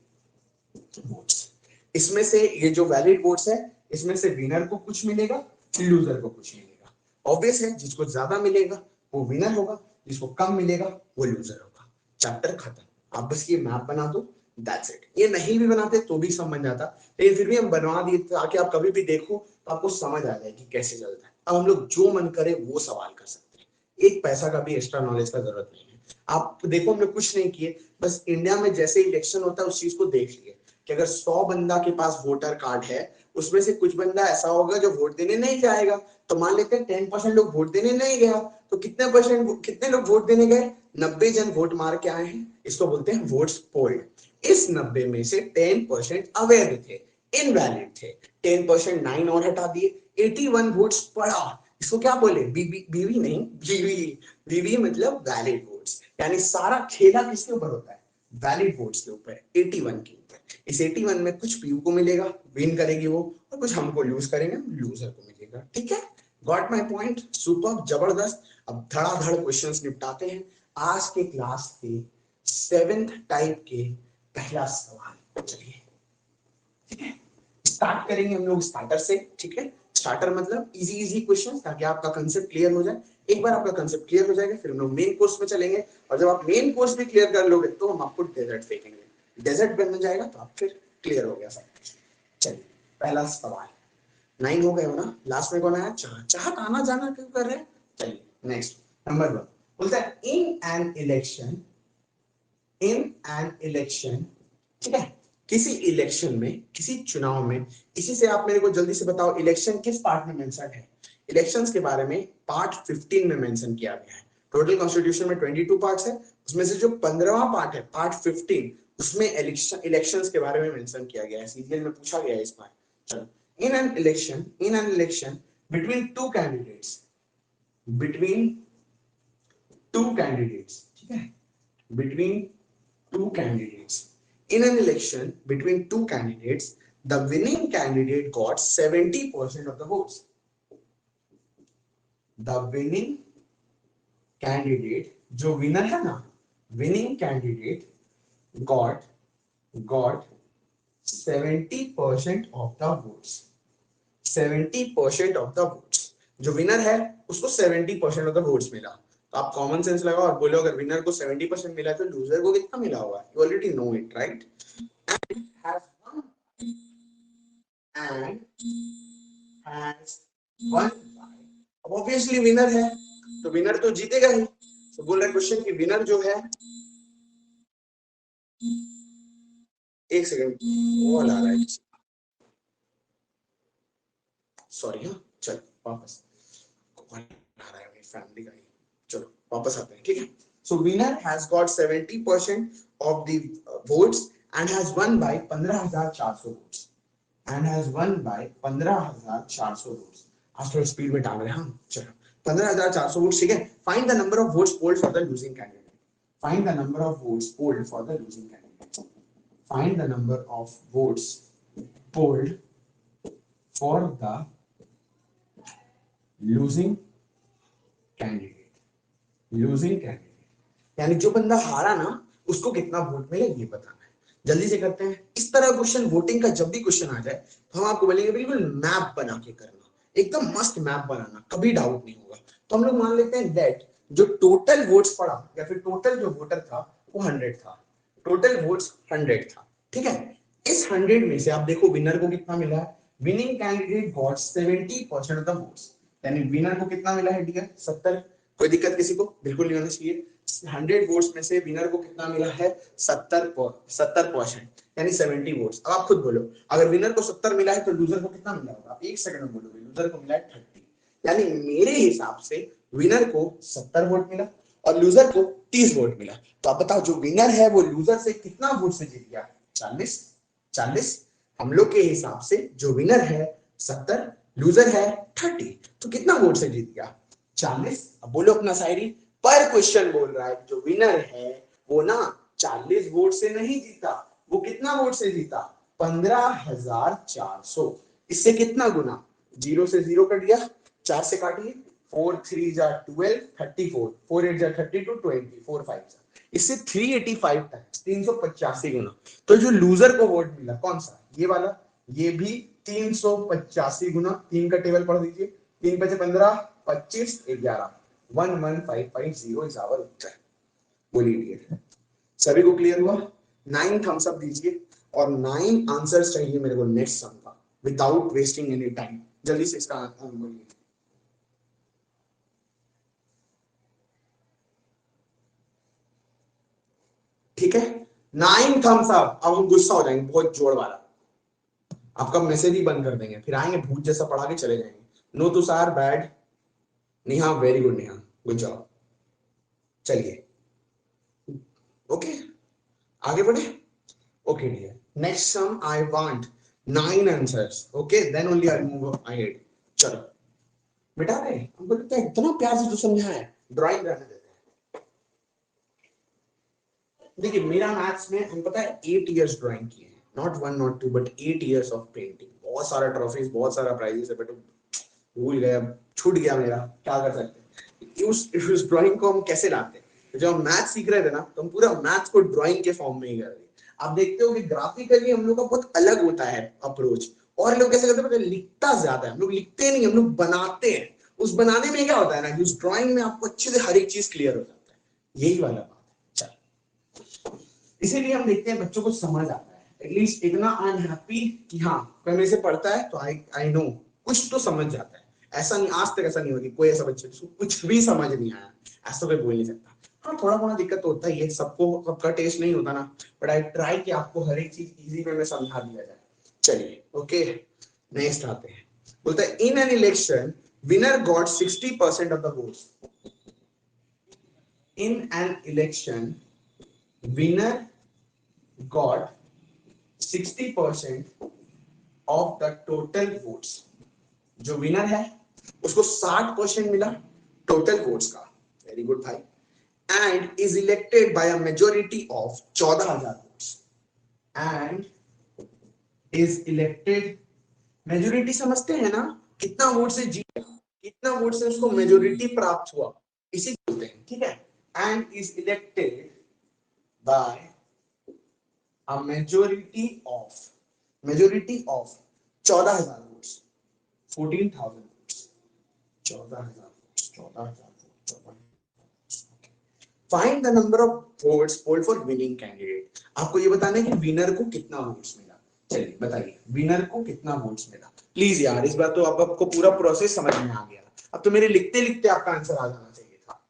वोट्स। इसमें से ये जो वैलिड वोट्स है, इसमें से विनर को कुछ मिलेगा, लूजर को कुछ मिलेगा। ऑब्वियस है, जिसको ज्यादा मिलेगा वो विनर होगा, जिसको कम मिलेगा वो लूजर होगा। चैप्टर खत्म। आप बस ये मैप बना दो, दैट्स इट। ये नहीं भी बनाते तो भी समझ जाता, लेकिन फिर भी हम बनवा दिए ताकि आप कभी भी देखो तो आपको समझ आ जाए कि कैसे चलता है। अब हम लोग जो मन करे वो सवाल कर सकते हैं, एक पैसा का भी एक्स्ट्रा नॉलेज का जरूरत नहीं है। आप देखो हमने कुछ नहीं किए, बस इंडिया में जैसे इलेक्शन होता है उस चीज को देख लिए कि अगर 100 बंदा के पास वोटर कार्ड है, उसमें से कुछ बंदा ऐसा होगा जो वोट देने नहीं जाएगा। तो मान लेते हैं 10% लोग वोट देने नहीं गया, तो कितने लोग वोट देने गए, 90 जन वोट मार के आए हैं। इसको बोलते हैं वोट्स पोल्ड। इस 90 में से 10% अवैध थे, इनवैलिड थे। 10% 9 और हटा दिए, 81 वोट्स पड़ा। इसको क्या बोले, बीबी, बीवी नहीं, बीवी। बीवी मतलब वैलिड वोट्स। यानी सारा खेला किसके ऊपर होता है, वैलिड वोट्स के ऊपर, 81 के ऊपर। इस 81 में कुछ पीयू को मिलेगा, विन करेगी वो, और कुछ हमको लूज करेंगे, लूजर को मिलेगा। ठीक है, गॉट माय पॉइंट, सुपर, जबरदस्त। अब धड़ाधड़ क्वेश्चंस निपटाते हैं आज के क्लास के 7th टाइप के पहला सवाल। चलिए, ठीक है, स्टार्ट करेंगे हम लोग स्टार्टर से। ठीक है, स्टार्टर मतलब इजी इजी क्वेश्चन, ताकि आपका कंसेप्ट क्लियर हो जाए। एक बार आपका कंसेप्ट क्लियर हो जाएगा फिर हम लोग मेन कोर्स में चलेंगे, और जब आप मेन कोर्स भी क्लियर कर लोगे तो हम आपको डेजर्ट फेंकेंगे। डेजर्ट बन जाएगा तो आप फिर क्लियर हो गया सब कुछ। चलिए, पहला सवाल, 9 हो गए हो ना, लास्ट में कौन आया, चाहत। चाहत आना जाना क्यों कर रहे हैं। चलिए नेक्स्ट, नंबर 1 बोलता है in an election, in an election. ठीक है, किसी इलेक्शन में, किसी चुनाव में। इसी से आप मेरे को जल्दी से बताओ इलेक्शन किस पार्ट में मेंशन है। इलेक्शंस के बारे में पार्ट 15 में मेंशन किया गया है। टोटल कॉन्स्टिट्यूशन में 22 पार्ट्स है, उसमें से जो 15वां पार्ट है, पार्ट 15, उसमें इलेक्शंस के बारे में मेंशन किया गया है। सीरियल में पूछा गया है इस बार। चलो, इन an election between two candidates, between two candidates. ठीक है, between two candidates. In an election between two candidates, the winning candidate got 70% of the votes. The winning candidate, जो winner है ना, winning candidate got 70% of the votes. 70% of the votes. जो winner है उसको 70% of the votes मिला। तो आप common sense लगाओ और बोलो अगर विनर को 70% मिला तो लूजर को कितना मिला होगा, you already know it, right. Has won bye, अब ऑब्वियसली विनर है तो विनर तो जीतेगा ही। तो बोल रहा क्वेश्चन कि विनर जो है, एक सेकंड कॉल आ रहा है, सॉरी। हाँ चल वापस, कॉल आ रहा है मेरी फैमिली का ही। चलो वापस आते हैं, ठीक है। So winner has got 70% of the votes and has won by 15,400 votes, and has won by 15,400 votes. आज थोड़ा स्पीड में डाल रहे हैं हम। चलो 15,400 वोट्स, ठीक है। Find the number of votes polled for the losing candidate. Find the number of votes polled for the losing candidate. Find the number of votes polled for the losing candidate. Losing candidate यानी जो बंदा हारा ना, उसको कितना vote मिले ये बताना है। जल्दी से करते हैं। इस तरह क्वेश्चन, वोटिंग का जब भी क्वेश्चन आ जाए तो हम आपको बोलेंगे बिल्कुल मैप बना के करना, एकदम मस्त मैप बनाना, कभी डाउट नहीं होगा। तो हम लोग मान लेते हैं लेट जो टोटल वोट्स पड़ा या फिर टोटल जो वोटर था वो 100 था, टोटल वोट्स 100 था, ठीक है। इस 100 में से आप देखो विनर को कितना मिला है, winning candidate got 70% of the votes, यानी विनर को कितना मिला है डियर 70। कोई दिक्कत किसी को? बिल्कुल नहीं होना चाहिए। 100 वोट्स में से विनर को कितना मिला है 70%, यानी 70 वोट्स। अब आप खुद बोलो, अगर विनर को 70 मिला है तो लूजर को कितना मिला होगा? आप एक सेकंड में बोलोगे, लूजर को मिला है 30, यानी मेरे हिसाब से विनर को 70 वोट मिला और लूजर को 30 वोट मिला। तो आप बताओ जो विनर है वो लूजर से कितना वोट से जीत गया? 40। हम लोग के हिसाब से जो विनर है 70, लूजर है 30, तो कितना वोट से जीत गया? 40। अब बोलो अपना शायरी। पर क्वेश्चन बोल रहा है जो विनर है वो ना 40 वोट से नहीं जीता, वो कितना वोट से जीता? 15,400। इससे कितना गुना? 0 से 0 कट गया, 4 से काटिए, 4 3 जा 12, 34, 4 8 जा 32, 20, 4 5 जा, इससे 385 टाइम्स, 385 गुना। तो जो लूजर को वोट मिला कौन सा? ये वाला, ये भी 385 गुना। 3 का टेबल पढ़ दीजिए, 3 5 15, 25 11, 11550 इज आवर उत्तर। बोलिए सभी को क्लियर हुआ? 9 थम्स अप दीजिए और 9 आंसर्स चाहिए मेरे को नेक्स्ट सम का, विदाउट वेस्टिंग एनी टाइम। जल्दी से इसका आंसर बोलिए। ठीक है, 9 थम्स अप। अब हम गुस्सा हो जाएंगे बहुत जोर वाला, आपका मैसेज ही बंद कर देंगे, फिर आएंगे भूत जैसा पढ़ा के चले जाएंगे। No Tushar bad, Neha very good, Neha good job. चलिए ओके आगे बढ़े। Okay dear, next sum I want 9 answers, okay then only I move ahead. चलो बेटा, रे हमको लगता है इतना प्यार से जो समझा है, ड्राइंग रहने देते हैं। देखिए मेरा मैथ्स में हम पता है 8 इयर्स ड्राइंग किए हैं, not 1 not 2 but 8 years of painting. बहुत सारा ट्रॉफीज, बहुत सारा प्राइजेस है बेटा, भूल गया, छूट गया मेरा, क्या कर सकते हैं। उस ड्राइंग को हम कैसे लाते हैं? जब हम मैथ सीख रहे थे ना तो हम पूरा मैथ्स को ड्राइंग के फॉर्म में ही कर रहे थे। आप देखते हो कि ग्राफिकली हम लोग का बहुत अलग होता है अप्रोच, और लोग कैसे करते हैं, लिखता ज्यादा है, हम लोग लिखते नहीं, हम लोग बनाते हैं। उस बनाने में क्या होता है ना कि उस ड्राइंग में आपको अच्छे से हर एक चीज क्लियर हो जाता है, यही वाला बात है। चल इसीलिए हम देखते हैं बच्चों को समझ आता है, एटलीस्ट इतना आई एम हैप्पी कि हाँ कोई मेरे से पढ़ता है तो आई नो कुछ तो समझ जाता है। ऐसा नहीं, आज तक ऐसा नहीं होगी कोई ऐसा बच्चे जिसको कुछ भी समझ नहीं आया, ऐसा कोई बोल नहीं सकता। हाँ थोड़ा मोड़ा दिक्कत तो होता ही है, सबको सबका टेस्ट नहीं होता ना, बट आई ट्राई कि आपको हर एक चीज इजी वे में समझा दिया जाए। चलिए ओके नेक्स्ट आते हैं। बोलता है in an election winner got 60% of the votes. In an election winner got 60% of the total votes। जो विनर है उसको 60% मिला टोटल वोट्स का, वेरी गुड भाई, and is elected by a majority of 14,000 votes. And is elected, majority समझते हैं ना, कितना वोट से जीता, कितना वोट से उसको मेजोरिटी प्राप्त हुआ, इसी को बोलते हैं, ठीक है। And is elected by a majority of 14,000 votes, 14,000 votes, 14,000 votes, 14,000 votes। Find the number of votes polled for winning candidate। आपको ये बताना है कि विनर को कितना वोट्स मिला। चलिए बताइए विनर को कितना वोट्स मिला। प्लीज यार इस बार तो अब आपको पूरा प्रोसेस समझ में आ गया, अब तो मेरे लिखते लिखते आपका आंसर आ जाना चाहिए था।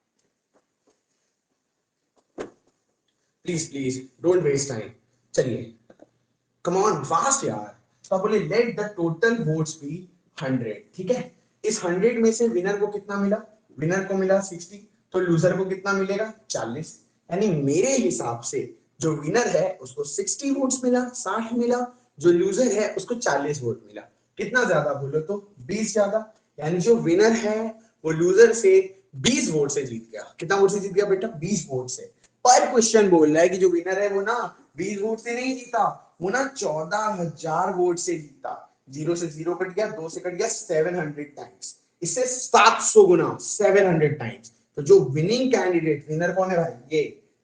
Please please don't waste time. चलिए कम ऑन फास्ट यार। तो आप बोले let the total votes be 100, ठीक है। इस 100 में से विनर को कितना मिला? विनर को मिला 60, तो लूजर को कितना मिलेगा? 40। यानी मेरे हिसाब से जो विनर है उसको 60 वोट्स मिला, 60 मिला, जो लूजर है उसको 40 वोट मिला। कितना ज्यादा बोलो तो 20 ज्यादा, यानी जो विनर है वो लूजर से 20 वोट से जीत गया। कितना वोट से जीत गया बेटा? 20 वोट से। पर क्वेश्चन बोल रहा है कि जो विनर है वो ना 20 वोट से नहीं जीता, वो ना 14,000 वोट से जीता। 0 से 0 कट गया, 2 से कट गया, 700 टाइम्स, इससे 700 गुना, 700 टाइम्स। तो जो विनिंग कैंडिडेट, विनर कौन है भाई?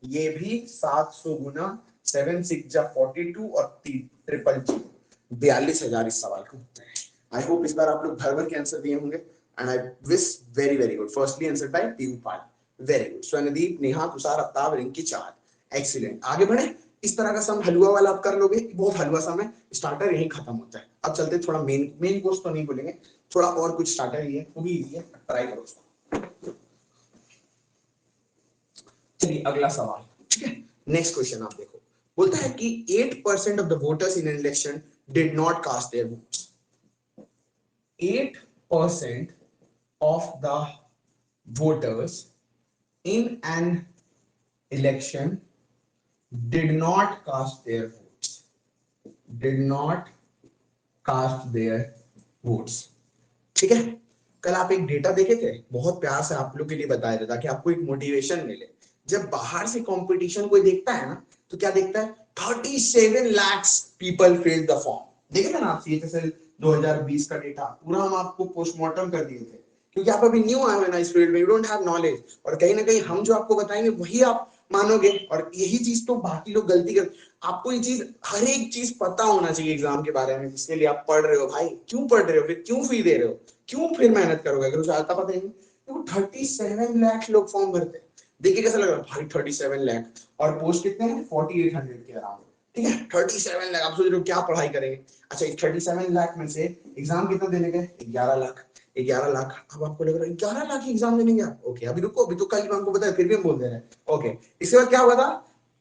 ये भी 700 गुना, 7 6 जा 42 और 3 ट्रिपल 42,000 इस सवाल का उत्तर है। आई होप इस बार आप लोग भर भर के आंसर दिए होंगे and I wish very very good. Firstly answer by Piyu Pal, very good. Swarnadeep, Neha, Tushar, Aftab, Rinki 4। Excellent. आगे बढ़े। इस तरह का सम हलवा वाला आप कर लोगे, बहुत हलवा सम है, स्टार्टर यही खत्म होता है। अब चलते थोड़ा मेन कोर्स तो नहीं बोलेंगे, थोड़ा और कुछ स्टार्टर ही है, वो भी इजी है, ट्राई करो उसको। चलिए अगला सवाल, ठीक है। नेक्स्ट क्वेश्चन आप देखो, बोलता है कि 8% of the voters in an election did not cast their votes. 8% of the voters in an election did not cast their votes. Did not cast their votes. ठीक है। कल आप एक डेटा देखे थे, बहुत प्यार से आप लोग के लिए बताया था ताकि आपको एक मोटिवेशन मिले। जब बाहर से कंपटीशन कोई देखता है ना, तो क्या देखता है, 37 lakhs people filled the form। देखे थे ना आप CHSL 2020 का डेटा, पूरा हम आपको पोस्टमार्टम कर दिए थे, क्योंकि आप अभी न्यू आए हो ना इस फील्ड में, यू डोंट हैव नॉलेज, और कहीं ना कहीं हम जो आपको बताएंगे वही आप मानोगे, और यही चीज तो बाकी लोग गलती कर। आपको ये चीज, हर एक चीज पता होना चाहिए एग्जाम के बारे में, जिसके लिए आप पढ़ रहे हो भाई। क्यों पढ़ रहे हो, फिर क्यों फी दे रहे हो, क्यों फिर मेहनत करोगे अगर उसे आता पता ही नहीं। तो 37 लाख लोग फॉर्म भरते हैं, देखिए कैसा लग रहा है भाई, 37 लाख, और पोस्ट कितने हैं, 4800 के अराउंड। ठीक है, 37 लाख। आप सोच रहे हो क्या पढ़ाई करेंगे। अच्छा, इस 37 लाख में से एग्जाम कितना देने गए, 11 लाख। 11 लाख। अब आपको लग रहा है 11 लाख एग्जाम देने गया, ओके अभी रुको, अभी तो कल हमको पता है, फिर भी हम बोल दे रहे हैं। ओके, इसके बाद क्या हुआ था,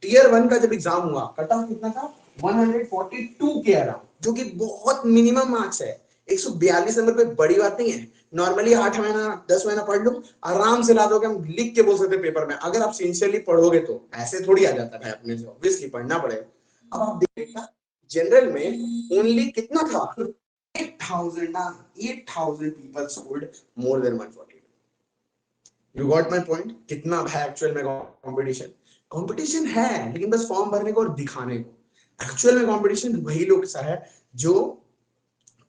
टीयर 1 का जब एग्जाम हुआ, कट ऑफ कितना था, 142 के अराउंड, जो कि बहुत मिनिमम मार्क्स है। 142 नंबर कोई बड़ी बात नहीं है। नॉर्मली 8 महीना 10 महीना पढ़ लो, आराम से ला दोगे, हम लिख के बोल सकते पेपर में, अगर आप सिंसियरली पढ़ोगे तो। ऐसे थोड़ी आ जाता है अपने से, ऑब्वियसली पढ़ना पड़ेगा। अब आप देखिएगा, जनरल में ओनली कितना था, 8,000 people scored more than 142। You got my point. कितना है एक्चुअल में कंपटीशन, कंपटीशन है, लेकिन बस फॉर्म भरने को और दिखाने को। एक्चुअल में कंपटीशन वही लोग सा है जो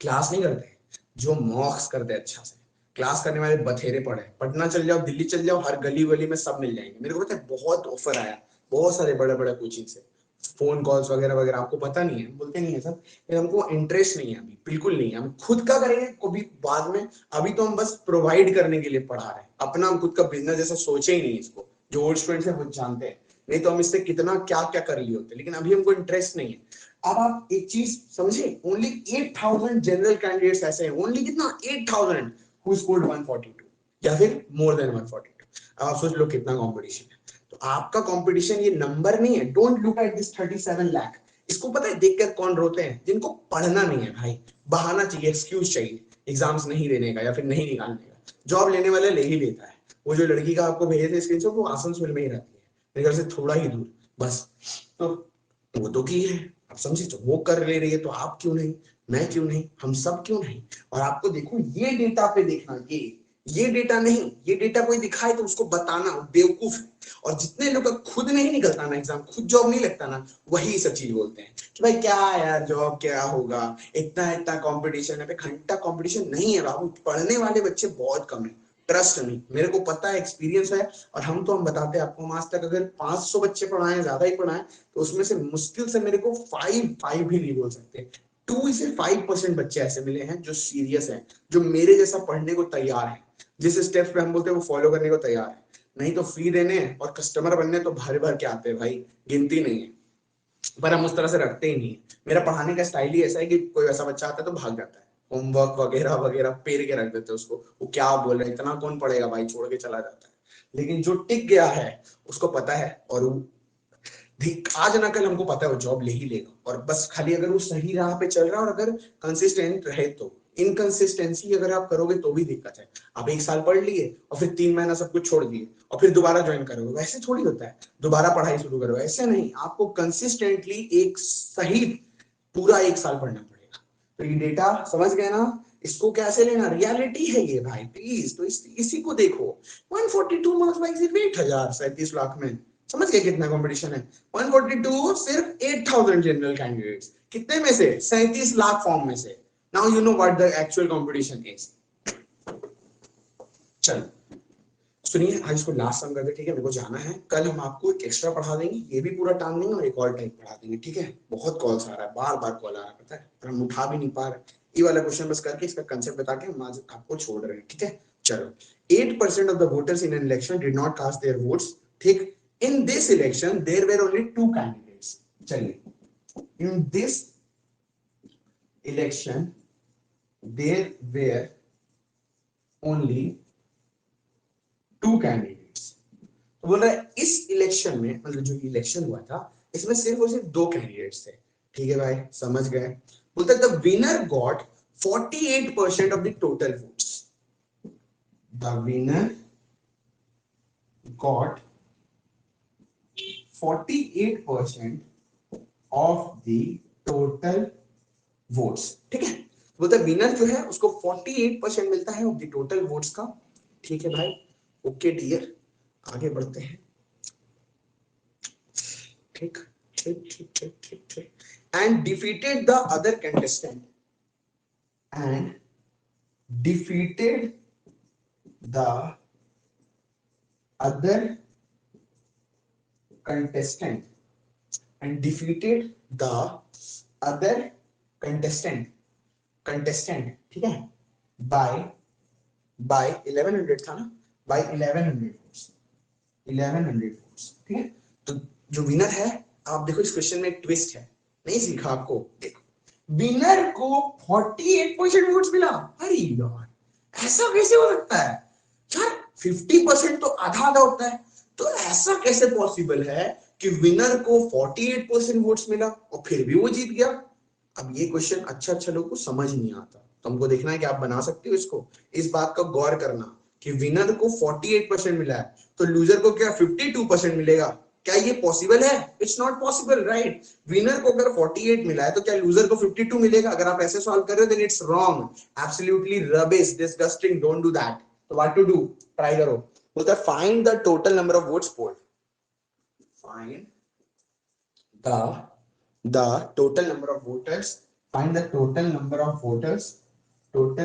क्लास नहीं करते, जो मॉक्स करते हैं अच्छा से। क्लास करने वाले बथेरे पड़े, पटना चल जाओ, दिल्ली चल जाओ, हर गली वली में सब मिल जाएंगे। मेरे को पता है बहुत ऑफर आया, बहुत सारे बड़े बड़े कोचिंग से, फोन कॉल्स वगैरह वगैरह। आपको पता नहीं है, बोलते नहीं है सर, लेकिन हमको इंटरेस्ट नहीं है अभी, बिल्कुल नहीं है। हम खुद का करेंगे कभी बाद में, अभी तो हम बस प्रोवाइड करने के लिए पढ़ा रहे हैं। अपना हम खुद का बिजनेस जैसा सोचे ही नहीं इसको, जो ओल्ड स्टूडेंट्स है वो जानते हैं, नहीं तो हम इससे कितना क्या क्या कर लिए होते, लेकिन अभी हमको इंटरेस्ट नहीं है। अब आप एक चीज समझे, ओनली 8,000 जनरल कैंडिडेट्स ऐसे हैं, ओनली कितना, 8,000 हु स्कोर्ड 142 या फिर मोर देन 142। अब आप सोच लो कितना कंपटीशन है। तो आपका कंपटीशन ये नंबर नहीं है। Don't look at this 37 lakh. इसको पता है देखकर कौन रोते हैं, जिनको पढ़ना नहीं है भाई, बहाना चाहिए, एक्सक्यूज चाहिए एग्जाम्स नहीं देने का या फिर नहीं निकालने का। जॉब लेने वाले ले ही लेता है। वो जो लड़की का आपको भेजे थे स्क्रीनशॉट, वो आसनसोल में ही रहती है, मेरे घर से थोड़ा ही दूर बस। तो वो तो की है, आप समझे, तो वो कर ले रही है, तो आप क्यों नहीं, मैं क्यों नहीं, हम सब क्यों नहीं। और आपको देखो ये डेटा पे देखना, ये डेटा नहीं, ये डेटा कोई दिखाए तो उसको बताना, बेवकूफ है। और जितने लोग खुद नहीं निकलता ना एग्जाम, खुद जॉब नहीं लगता ना, वही सब चीज बोलते हैं कि भाई क्या यार जॉब क्या होगा, इतना इतना कंपटीशन है। घंटा कंपटीशन नहीं है बाबू, पढ़ने वाले बच्चे बहुत कम है। ट्रस्ट मी, मेरे को पता है, एक्सपीरियंस है। और हम बताते हैं आपको, आज तक अगर 500 बच्चे पढ़ाए, ज्यादा ही पढ़ाए, तो उसमें से मुश्किल से मेरे को 5 भी नहीं बोल सकते, 2 से 5% बच्चे ऐसे मिले हैं जो सीरियस हैं, जो मेरे जैसा पढ़ने को तैयार है, जिस स्टेप्स पे हम बोलते हैं वो फॉलो करने को तैयार है। नहीं तो फी देने और कस्टमर बनने तो भर भर के आते हैं भाई, गिनती नहीं है। पर हम उस तरह से रखते ही नहीं। मेरा पढ़ाने का स्टाइल ही ऐसा है कि कोई ऐसा बच्चा आता है तो भाग जाता है, होमवर्क वगैरह वगैरह पेर के रख देते हैं उसको, वो क्या बोल रहे हैं इतना कौन पढ़ेगा भाई, छोड़ के चला जाता है। लेकिन जो टिक गया है उसको पता है, और वो आज ना कल हमको पता है वो जॉब ले ही लेगा। और बस खाली अगर वो सही राह पे चल रहा है और अगर कंसिस्टेंट रहे तो। इनकंसिस्टेंसी अगर आप करोगे तो भी दिक्कत है। आप 1 साल पढ़ लिए और फिर 3 महीना सब कुछ छोड़ दिए और फिर दोबारा ज्वाइन करोगे, वैसे थोड़ी होता है। दोबारा पढ़ाई शुरू करो, ऐसे नहीं। आपको कंसिस्टेंटली एक सही पूरा 1 साल पढ़ना पड़ेगा। तो ये डेटा समझ गए ना, इसको कैसे लेना, रियलिटी है ये भाई, प्लीज। तो इसी को देखो, 142 मार्क्स बाई सिर्फ 8,000, 37 लाख में। समझ गए कितना कंपटीशन है। 142 सिर्फ 8,000 जनरल कैंडिडेट्स, कितने में से, 37 लाख फॉर्म में से। Now you know what the actual competition is. चलो सुनिए, आज इसको लास्ट सम करते, ठीक है, मेरे को जाना है। कल हम आपको एक एक्स्ट्रा पढ़ा देंगे, ये भी पूरा टांग देंगे और एक और टाइप पढ़ा देंगे, ठीक है। बहुत कॉल्स आ रहा है, बार बार कॉल आ रहा है, पता है, पर हम उठा भी नहीं पा रहे। ये वाला क्वेश्चन बस करके इसका कंसेप्ट बता के हम आज आपको छोड़ रहे हैं, ठीक है। चलो 8% of the voters in an election did not cast their votes. ठीक, in this election there were only 2 candidates. चलिए, in this election there were only 2 candidates. तो बोल रहा है इस इलेक्शन में, मतलब जो इलेक्शन हुआ था इसमें सिर्फ और सिर्फ 2 कैंडिडेट्स थे. ठीक है भाई, समझ गए. बोलता है the winner got 48% of the total votes. The winner got 48% of the total votes. ठीक है, बोलता है विनर जो है उसको 48% मिलता है ऑफ द टोटल वोट्स का. ठीक है भाई, ओके डियर, आगे बढ़ते हैं. ठीक ठीक ठीक ठीक ठीक ठीक. And defeated the other contestant and defeated the other contestant and defeated the other contestant ठीक है, by 1100 था ना, by 1100 votes. ठीक है. तो जो विनर है, आप देखो इस क्वेश्चन में एक ट्विस्ट है, नहीं सीखा आपको. देखो, विनर को 48% वोट्स मिला. अरे यार, ऐसा कैसे हो सकता है यार? 50% तो आधा आधा होता है, तो ऐसा कैसे पॉसिबल है कि विनर को 48% वोट्स मिला और फिर भी वो जीत गया? अब ये क्वेश्चन अच्छा लोगों को समझ नहीं आता, तो हमको देखना है कि आप बना सकते हो इसको. इस बात का गौर करना कि विनर को 48% मिला है, तो लूजर को क्या 52% मिलेगा? क्या ये पॉसिबल है? It's not possible, right? Winner को अगर 48 मिला है तो क्या लूजर को 52 मिलेगा? अगर आप ऐसे सॉल्व कर रहे हो then it's wrong, absolutely rubbish, disgusting, don't do that. तो व्हाट टू डू? ट्राई करो. बोलता है find the total number of votes polled. Find the total number of voters. Find the total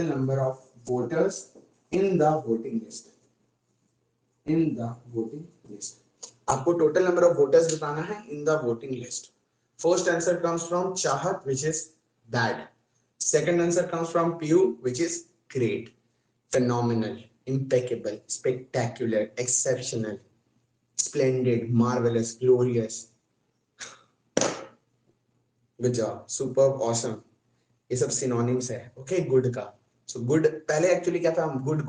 number of voters in the voting list. आपको total number of voters बताना है in the voting list. First answer comes from Chahat, which is bad. Second answer comes from Piyu, which is great, phenomenal, impeccable, spectacular, exceptional, splendid, marvelous, glorious. Good job, superb, awesome. ये सब synonyms है. Okay, good का. So good पहले actually क्या था, हम good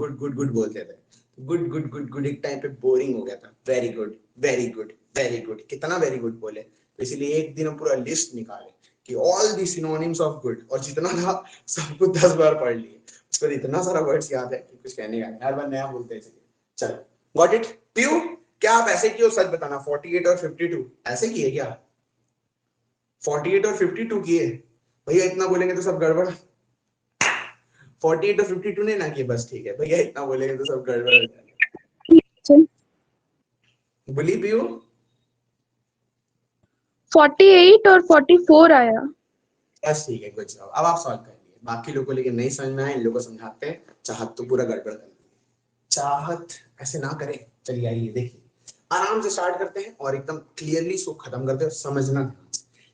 बोलते थे. गुड एक टाइम पे बोरिंग हो गया था. वेरी गुड, कितना वेरी गुड बोले. तो इसीलिए एक दिन हम पूरा लिस्ट निकाले कि all the synonyms of good, और जितना था सबको 10 बार पढ़ लिए. उस पर इतना सारा वर्ड्स याद है कि कुछ कहने का नहीं, हर बार नया बोलते हैं. चलो, गॉट इट. प्यू, क्या आप ऐसे किए? सच बताना, 48 और 52 ऐसे किए क्या? 48 और 52 किए? भैया इतना बोलेंगे तो सब गड़बड़. 48 और 52 ने ना किए, बस ठीक है भैया, इतना बोलेंगे तो सब गड़बड़ हो जाएगा. बोली पियो. 48 और 44 आया. बस ठीक है, कुछ अब आप सॉल्व कर लिए. बाकी लोगों को लेकिन नहीं समझ में आया, इन लोगों को समझाते हैं. चाहत तो पूरा गड़बड़ कर दी. चाहत ऐसे ना करे. चलिए आइए देखिए, आराम से स्टार्ट करते हैं और एकदम क्लियरली इसको खत्म करते हैं. समझना,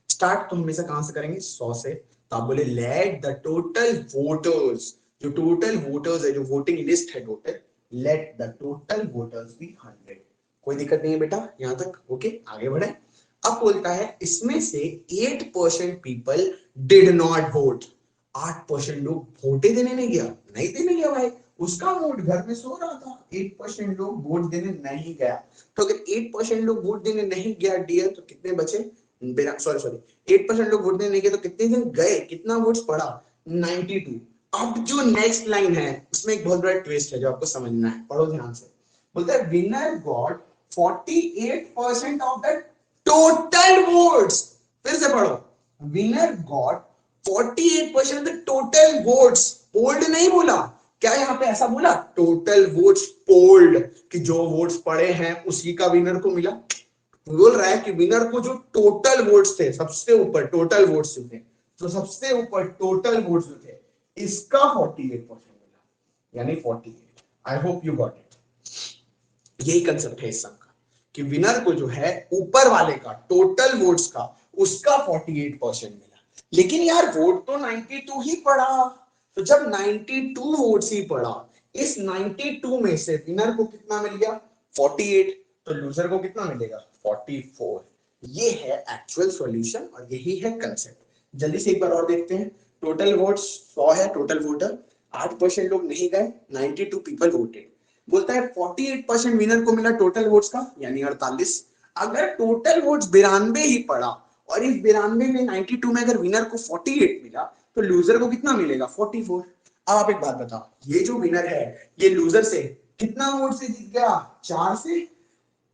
स्टार्ट तो हमेशा कहां से करेंगे? 100 से. तो आप बोले लेट द टोटल वोटर्स, जो टोटल वोटर्स है, जो वोटिंग लिस्ट है total, let the total voters be 100. कोई दिक्कत नहीं है बेटा यहां तक? ओके, आगे बढ़े. अब बोलता है इसमें से 8% पीपल डिड नॉट वोट. 8% लोग वोटे देने नहीं गया. नहीं देने गया भाई, उसका वोट घर में सो रहा था. 8% लोग वोट देने नहीं गया. तो अगर 8% लोग वोट देने नहीं गया डियर, तो कितने बचे? सॉरी 8% लोग वोट देने नहीं गए, तो कितने दिन गए? कितना वोट्स पड़ा? 92. अब जो नेक्स्ट लाइन है उसमें एक बहुत बड़ा ट्विस्ट है जो आपको समझना है. पढ़ो ध्यान से. बोलता है winner got 48% of the total votes. फिर से पढ़ो. Winner got 48% of the total votes. Polled नहीं बोला. क्या यहाँ पे ऐसा बोला? टोटल वोट्स पोल्ड, कि जो वोट्स पड़े हैं उसी का विनर को मिला. बोल रहा है कि विनर को जो टोटल वोट्स थे, सबसे ऊपर टोटल वोट्स जो थे, तो सबसे ऊपर टोटल वोट्स जो थे, इसका 48% मिला, यानी 48. I hope you got it. यही कंसेप्ट है इस सम का, कि विनर को जो है ऊपर वाले का टोटल वोट्स का, उसका 48% मिला. लेकिन यार वोट तो 92 ही पड़ा. तो जब 92 वोट्स ही पड़ा, इस 92 में से विनर को कितना मिल गया 48, तो लूजर को कितना मिलेगा 44। ये है एक्चुअल सॉल्यूशन और यही है कंसेप्ट। जल्दी से एक बार और देखते हैं। टोटल वोट्स 100 है, टोटल वोटर 8% लोग नहीं गए, 92 पीपल वोटेड। बोलता है 48% विनर को मिला टोटल वोट्स का, यानी 48। अगर टोटल वोट्स 92 ही पड़ा और इस 92 में 92 में अगर विनर को 48 मिला तो लूजर को कितना मिलेगा 44। अब आप एक बात बताओ, ये जो विनर है ये लूजर से कितना वोट से जीत गया 4 से।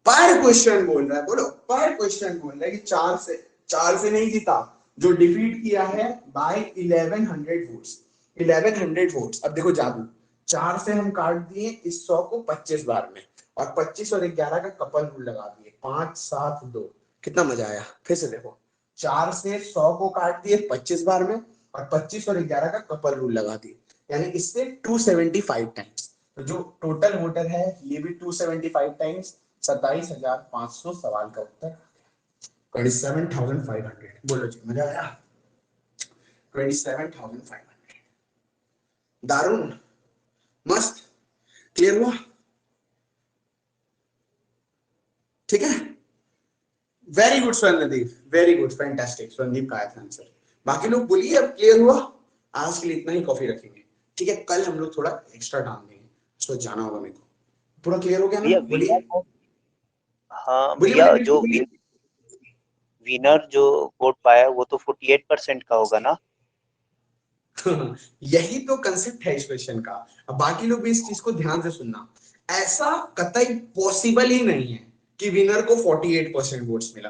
पर क्वेश्चन बोल रहा है, बोलो पर क्वेश्चन बोल रहा है कि 4 से नहीं जीता, जो डिफीट किया है बाय 1100 वोट्स। 1100 वोट्स। अब देखो जादू, 4 से हम काट दिए इस 100 को 25 बार में, और 25 और 11 का कपल रूल लगा दिए, 5 7 2। कितना मजा आया। फिर से देखो, 4 से 100 को काट दिए 25 बार में, और 25 और 11 का कपल रूल लगा दिए, यानी इससे 275 टाइम्स। तो जो टोटल वोटर है ये भी 275 टाइम्स, 27,500 सवाल का उत्तर 27,500। बोलो जी मजा आया। 27,500 दारुण, मस्त, क्लियर हुआ, ठीक है। Very good Swarnadeep, very good, fantastic. Swarnadeep का आया था आंसर। बाकी लोग बोलिए अब क्लियर हुआ। आज के लिए इतना ही, कॉफी रखेंगे, ठीक है। कल हम लोग थोड़ा एक्स्ट्रा डाल देंगे, उसको जाना होगा मेरे को। पूरा क्लियर हो गया ना, भैया बोलिए हाँ बोलिए भैया, बोलिए जो बोलिए। विनर जो वोट पाया वो तो 48% का होगा ना। यही तो कंसेप्ट है इस क्वेश्चन का। अब बाकी लोग भी इस चीज को ध्यान से सुनना। ऐसा कतई पॉसिबल ही नहीं है कि विनर को 48% वोट्स मिला।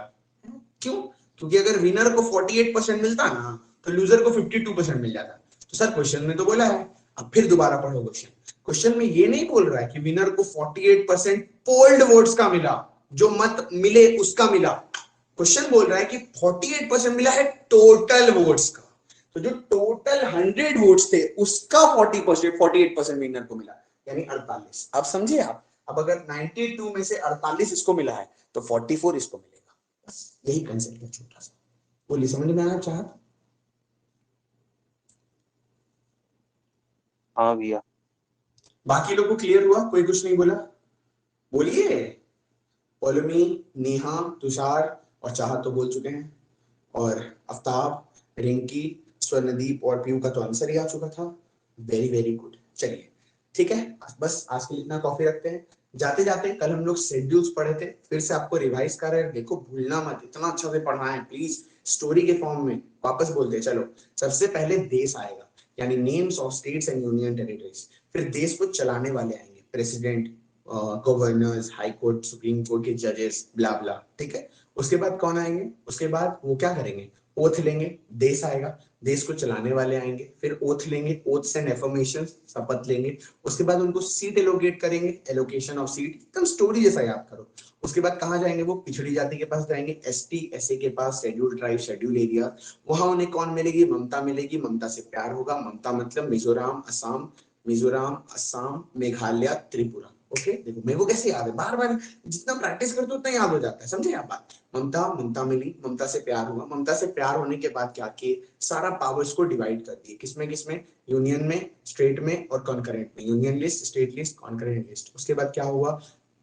क्यों? क्योंकि अगर विनर को 48% मिलता ना तो लूजर को 52% मिल जाता। तो सर क्वेश्चन में तो बोला है, अब फिर दोबारा पढ़ो क्वेश्चन। क्वेश्चन में ये नहीं बोल रहा है कि विनर को 48% पोल्ड वोट्स का मिला, जो मत मिले उसका मिला। क्वेश्चन बोल रहा है कि 48% मिला है टोटल वोट्स का। तो जो टोटल 100 वोट्स थे उसका 48% विनर को मिला, यानी 48। अब समझे आप। अब अगर 92 में से 48 इसको मिला है तो 44 इसको मिलेगा। बस यही कंसेप्ट है छोटा सा। बोलिए समझ में आया चाहत? हाँ भैया। बाकी लोग को क्लियर हुआ? कोई कुछ नहीं बोला? बोलिए। पौलमी, नेहा, तुषार और चाहत तो बोल चुके हैं, और आफ्ताब, रिंकी, स्वर्णदीप और पीयू का तो आंसर ही आ चुका था। Very very good. चलिए ठीक है, बस आज के लिए इतना, कॉफी रखते हैं। जाते जाते कल हम लोग शेड्यूल्स पढ़े थे, फिर से आपको रिवाइज कर रहे हैं। देखो भूलना मत, इतना अच्छा से पढ़ना है प्लीज, स्टोरी के फॉर्म में वापस बोलते हैं। चलो सबसे पहले देश आएगा, यानी names of states and union territories. फिर देश को चलाने वाले आएंगे, president, governors, high court, supreme court के जजेस, ब्ला ब्ला, ठीक है। उसके बाद कौन आएंगे? उसके बाद वो क्या करेंगे? ओथ लेंगे। देश आएगा, देश को चलाने वाले आएंगे, फिर ओथ लेंगे, ओथ्स एंड एफर्मेशन, शपथ लेंगे। उसके बाद उनको सीट एलोकेट करेंगे, एलोकेशन ऑफ सीट, एकदम स्टोरी जैसा याद करो। उसके बाद कहाँ जाएंगे? वो पिछड़ी जाति के पास जाएंगे, एसटी एसए के पास, शेड्यूल ट्राइब, शेड्यूल एरिया। वहां उन्हें कौन मिलेगी? ममता मिलेगी। ममता से प्यार होगा। ममता मतलब मिजोरम, असम, मिजोरम, असम, मेघालय, त्रिपुरा। ओके देखो मेरे को कैसे याद है, बार बार जितना प्रैक्टिस करते हो उतना याद हो जाता है, समझे आप बात। ममता, ममता मिली, ममता से प्यार हुआ। ममता से प्यार होने के बाद क्या किए? सारा पावर्स को डिवाइड कर दिए। किसमें किसमें? यूनियन में, स्टेट में और कॉन्करेंट में। Union list, state list, concurrent list. उसके बाद क्या हुआ?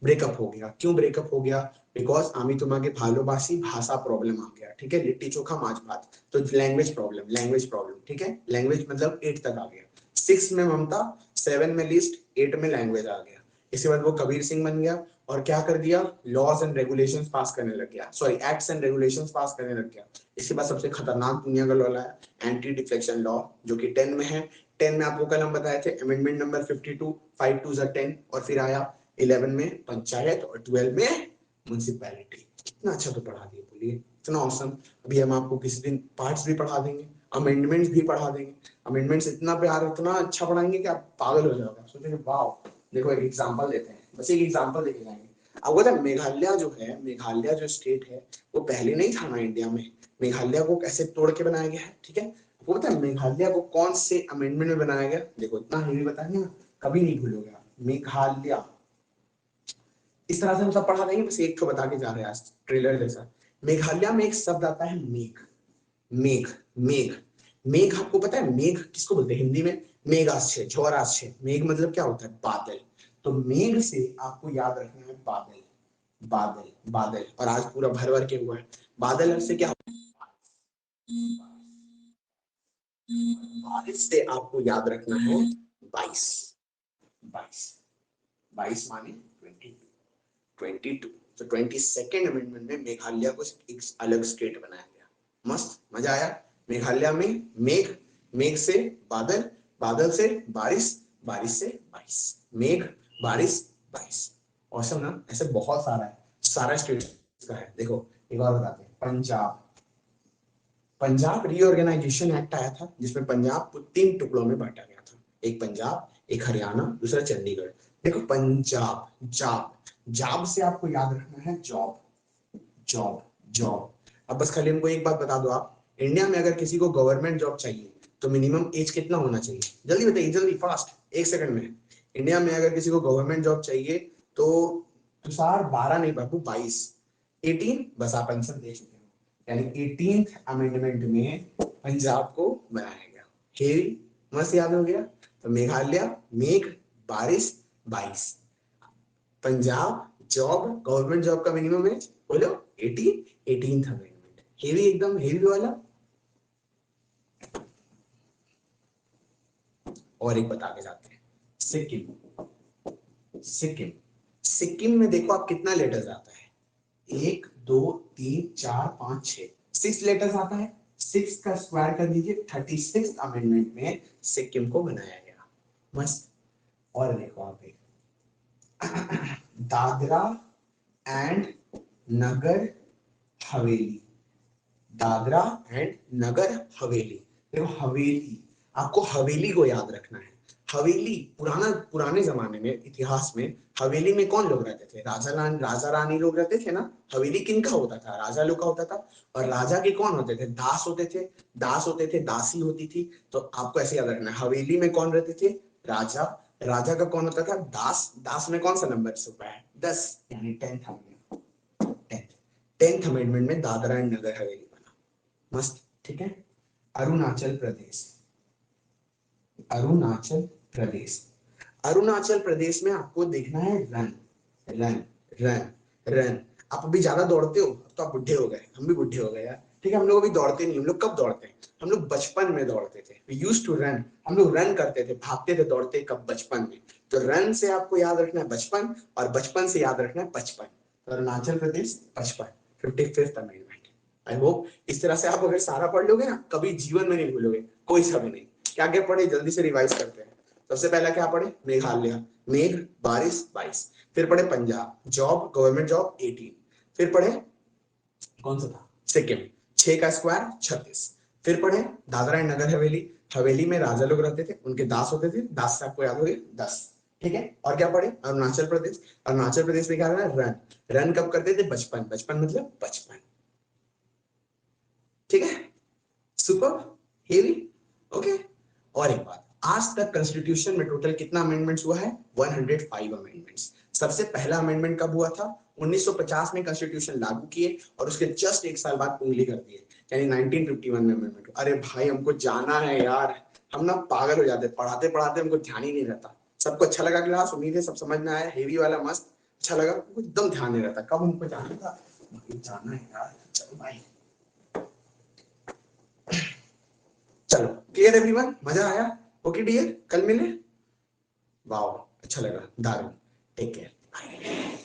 ब्रेकअप हो गया। क्यों ब्रेकअप हो गया? बिकॉज आमी तुम्हारे भालोबासी, भाषा प्रॉब्लम आ गया, ठीक है। लिट्टी चोखा माछ भात, तो लैंग्वेज प्रॉब्लम, लैंग्वेज प्रॉब्लम, ठीक है। लैंग्वेज मतलब 8 तक आ गया। 6 में ममता, 7 में लिस्ट, 8 में लैंग्वेज आ गया। इसके बाद वो कबीर सिंह बन गया और क्या कर दिया? लॉज एंड रेगुलेशंस पास करने लग गया, सॉरी एक्ट्स एंड रेगुलेशंस पास करने लग गया। इसके बाद सबसे खतरनाक दुनिया का लॉ लाया, एंटी डिफ्लेक्शन लॉ, जो कि 10 में है। 10 में आपको कल हम बताए थे अमेंडमेंट नंबर 52, 5 2 10। और फिर आया 11 में पंचायत और 12 में म्युनिसिपैलिटी। कितना अच्छा तो पढ़ा दिया, बोलिए इतना औसम। अभी हम आपको किसी दिन पार्ट्स भी पढ़ा देंगे, अमेंडमेंट्स भी पढ़ा देंगे। अमेंडमेंट्स इतना प्यार, इतना अच्छा पढ़ाएंगे कि आप पागल हो जाओगे, सोचेंगे वाओ। देखो एक एग्जांपल देते हैं, बस एक एग्जांपल देके जाएंगे। अब वो मेघालय जो है, मेघालय जो स्टेट है वो पहले नहीं था ना इंडिया में। मेघालय को कैसे तोड़ के बनाया गया है, ठीक है। वो पता है मेघालय को कौन से अमेंडमेंट में बनाया गया? देखो इतना हिंदी बताएंगे ना, कभी नहीं भूलोगे आप। मेघालय, इस तरह से हम सब पढ़ा देंगे, बस एक को बता के जा रहे हैं आज ट्रेलर जैसा। मेघालय में एक शब्द आता है मेघ। मेघ, मेघ, मेघ आपको पता है मेघ किसको बोलते हैं हिंदी में? मेघाश्चर्य, झोराश्चर्य। मेघ मतलब क्या होता है? बादल। तो मेघ से आपको याद रखना है बादल, बादल, बादल। और आज पूरा भर भर के हुआ है। बादल से क्या? बारिश से आपको याद रखना है 22, 22, 22 माने 22। तो 22nd अमेंडमेंट में मेघालय को एक अलग स्टेट बनाया गया। मस्त, मजा आया। मेघालय में मेघ, मेघ से बादल, बादल से बारिश, बारिश से 22, मेघ, बारिश, 22। औसम ना? ऐसे बहुत सारा है, सारा स्टेट का है। देखो एक बार बताते हैं। पंजाब, पंजाब रीऑर्गेनाइजेशन एक्ट आया था जिसमें पंजाब को 3 टुकड़ों में बांटा गया था। एक पंजाब, एक हरियाणा, दूसरा चंडीगढ़। देखो पंजाब, जाब, जाब से आपको याद रखना है जॉब, जॉब, जॉब। अब बस खाली हमको एक बात बता दो, आप इंडिया में अगर किसी को गवर्नमेंट जॉब चाहिए तो मिनिमम एज कितना होना चाहिए? जल्दी बताइए, जल्दी, फास्ट, 1 सेकंड में। इंडिया में अगर किसी को गवर्नमेंट जॉब चाहिए तो तुषार 12 नहीं बाबू 22, 18। बस आप आंसर दे चुके हो। यानी 18th अमेंडमेंट में पंजाब को बनाया गया। हेवी, मस्त, याद हो गया। तो मेघालय मेघ, बारिश, 22। पंजाब जॉब, गवर्नमेंट जॉब का मिनिमम एज बोलो 18, 18th अमेंडमेंट। हेवी, एकदम हेवी वाला। और एक बता के जाते हैं, सिक्किम, सिक्किम, सिक्किम में देखो आप कितना लेटर्स आता है? 1 2 3 4 5 6, 6 लेटर्स आता है। 6 का स्क्वायर कर दीजिए। 36th अमेंडमेंट में सिक्किम को बनाया गया। मस्त। और देखो आप एक दादरा एंड नगर हवेली, दादरा एंड नगर हवेली। देखो हवेली, आपको हवेली को याद रखना है। हवेली पुराने जमाने में, इतिहास में हवेली में कौन लोग रहते थे? राजा रानी लोग रहते थे ना। हवेली किनका होता था? राजा लोग का होता था। और राजा के कौन होते थे? दास होते थे, दास होते थे, दासी होती थी। तो आपको ऐसे याद रखना है, हवेली में कौन रहते थे? राजा। राजा का कौन होता था? दास। दास में कौन सा नंबर छुपा है? 10, यानी 10th अमेंडमेंट। 10th अमेंडमेंट में दादरा एंड नगर हवेली बना। मस्त, ठीक है। अरुणाचल प्रदेश, अरुणाचल प्रदेश, अरुणाचल प्रदेश में आपको देखना है रन, रन, रन, रन। आप अभी ज्यादा दौड़ते हो, अब तो आप बुढ़े हो गए, हम भी बुढ़े हो गए यार। ठीक है, हम लोग अभी दौड़ते नहीं। हम लोग कब दौड़ते हैं? हम लोग बचपन में दौड़ते थे। We used to run, हम लोग रन करते थे, भागते थे, दौड़ते कब? बचपन में। तो रन से आपको याद रखना है बचपन, और बचपन से याद रखना है 55। तो Arunachal Pradesh 55, 55th amendment. I hope इस तरह से आप अगर सारा पढ़ लोगे ना, कभी जीवन में नहीं भूलोगे, कोई सा भी नहीं। क्या क्या पढ़े, जल्दी से रिवाइज करते हैं। सबसे पहला क्या पढ़े? मेघालय, मेघ, बारिश, 22। फिर पढ़े पंजाब, जॉब, गवर्नमेंट जॉब, 18। फिर पढ़े कौन सा था? सिक्किम, 6 का स्क्वायर 36। फिर पढ़े दादरा एंड नगर हवेली, हवेली में राजा लोग रहते थे, उनके दास होते थे, दास से आपको याद हो गया 10। ठीक है। और क्या पढ़े? अरुणाचल प्रदेश, अरुणाचल प्रदेश में क्या है? रन, रन कब करते थे? बचपन, बचपन मतलब बचपन। ठीक है, सुपर, हेवी, ओके। और एक बात, आज तक कॉन्स्टिट्यूशन में टोटल कितना अमेंडमेंट्स हुआ है? 105 अमेंडमेंट्स। सबसे पहला अमेंडमेंट कब हुआ था? 1950 में कॉन्स्टिट्यूशन लागू किए और उसके जस्ट 1 साल बाद उंगली कर दिए, यानी 1951 में अमेंडमेंट। अरे भाई हमको जाना है यार, हम ना पागल हो जाते, पढ़ाते पढ़ाते हमको ध्यान ही नहीं रहता। सबको अच्छा लगा क्लास? उम्मीद है सब समझ में आया। हेवी वाला मस्त अच्छा लगा? एकदम ध्यान नहीं रहता कब हमको जाना था। जाना है यार, चलो भाई। चलो, क्लियर एवरीवन? मजा आया? ओके डियर, कल मिले। वाओ, अच्छा लगा, दारुण। Take care, bye.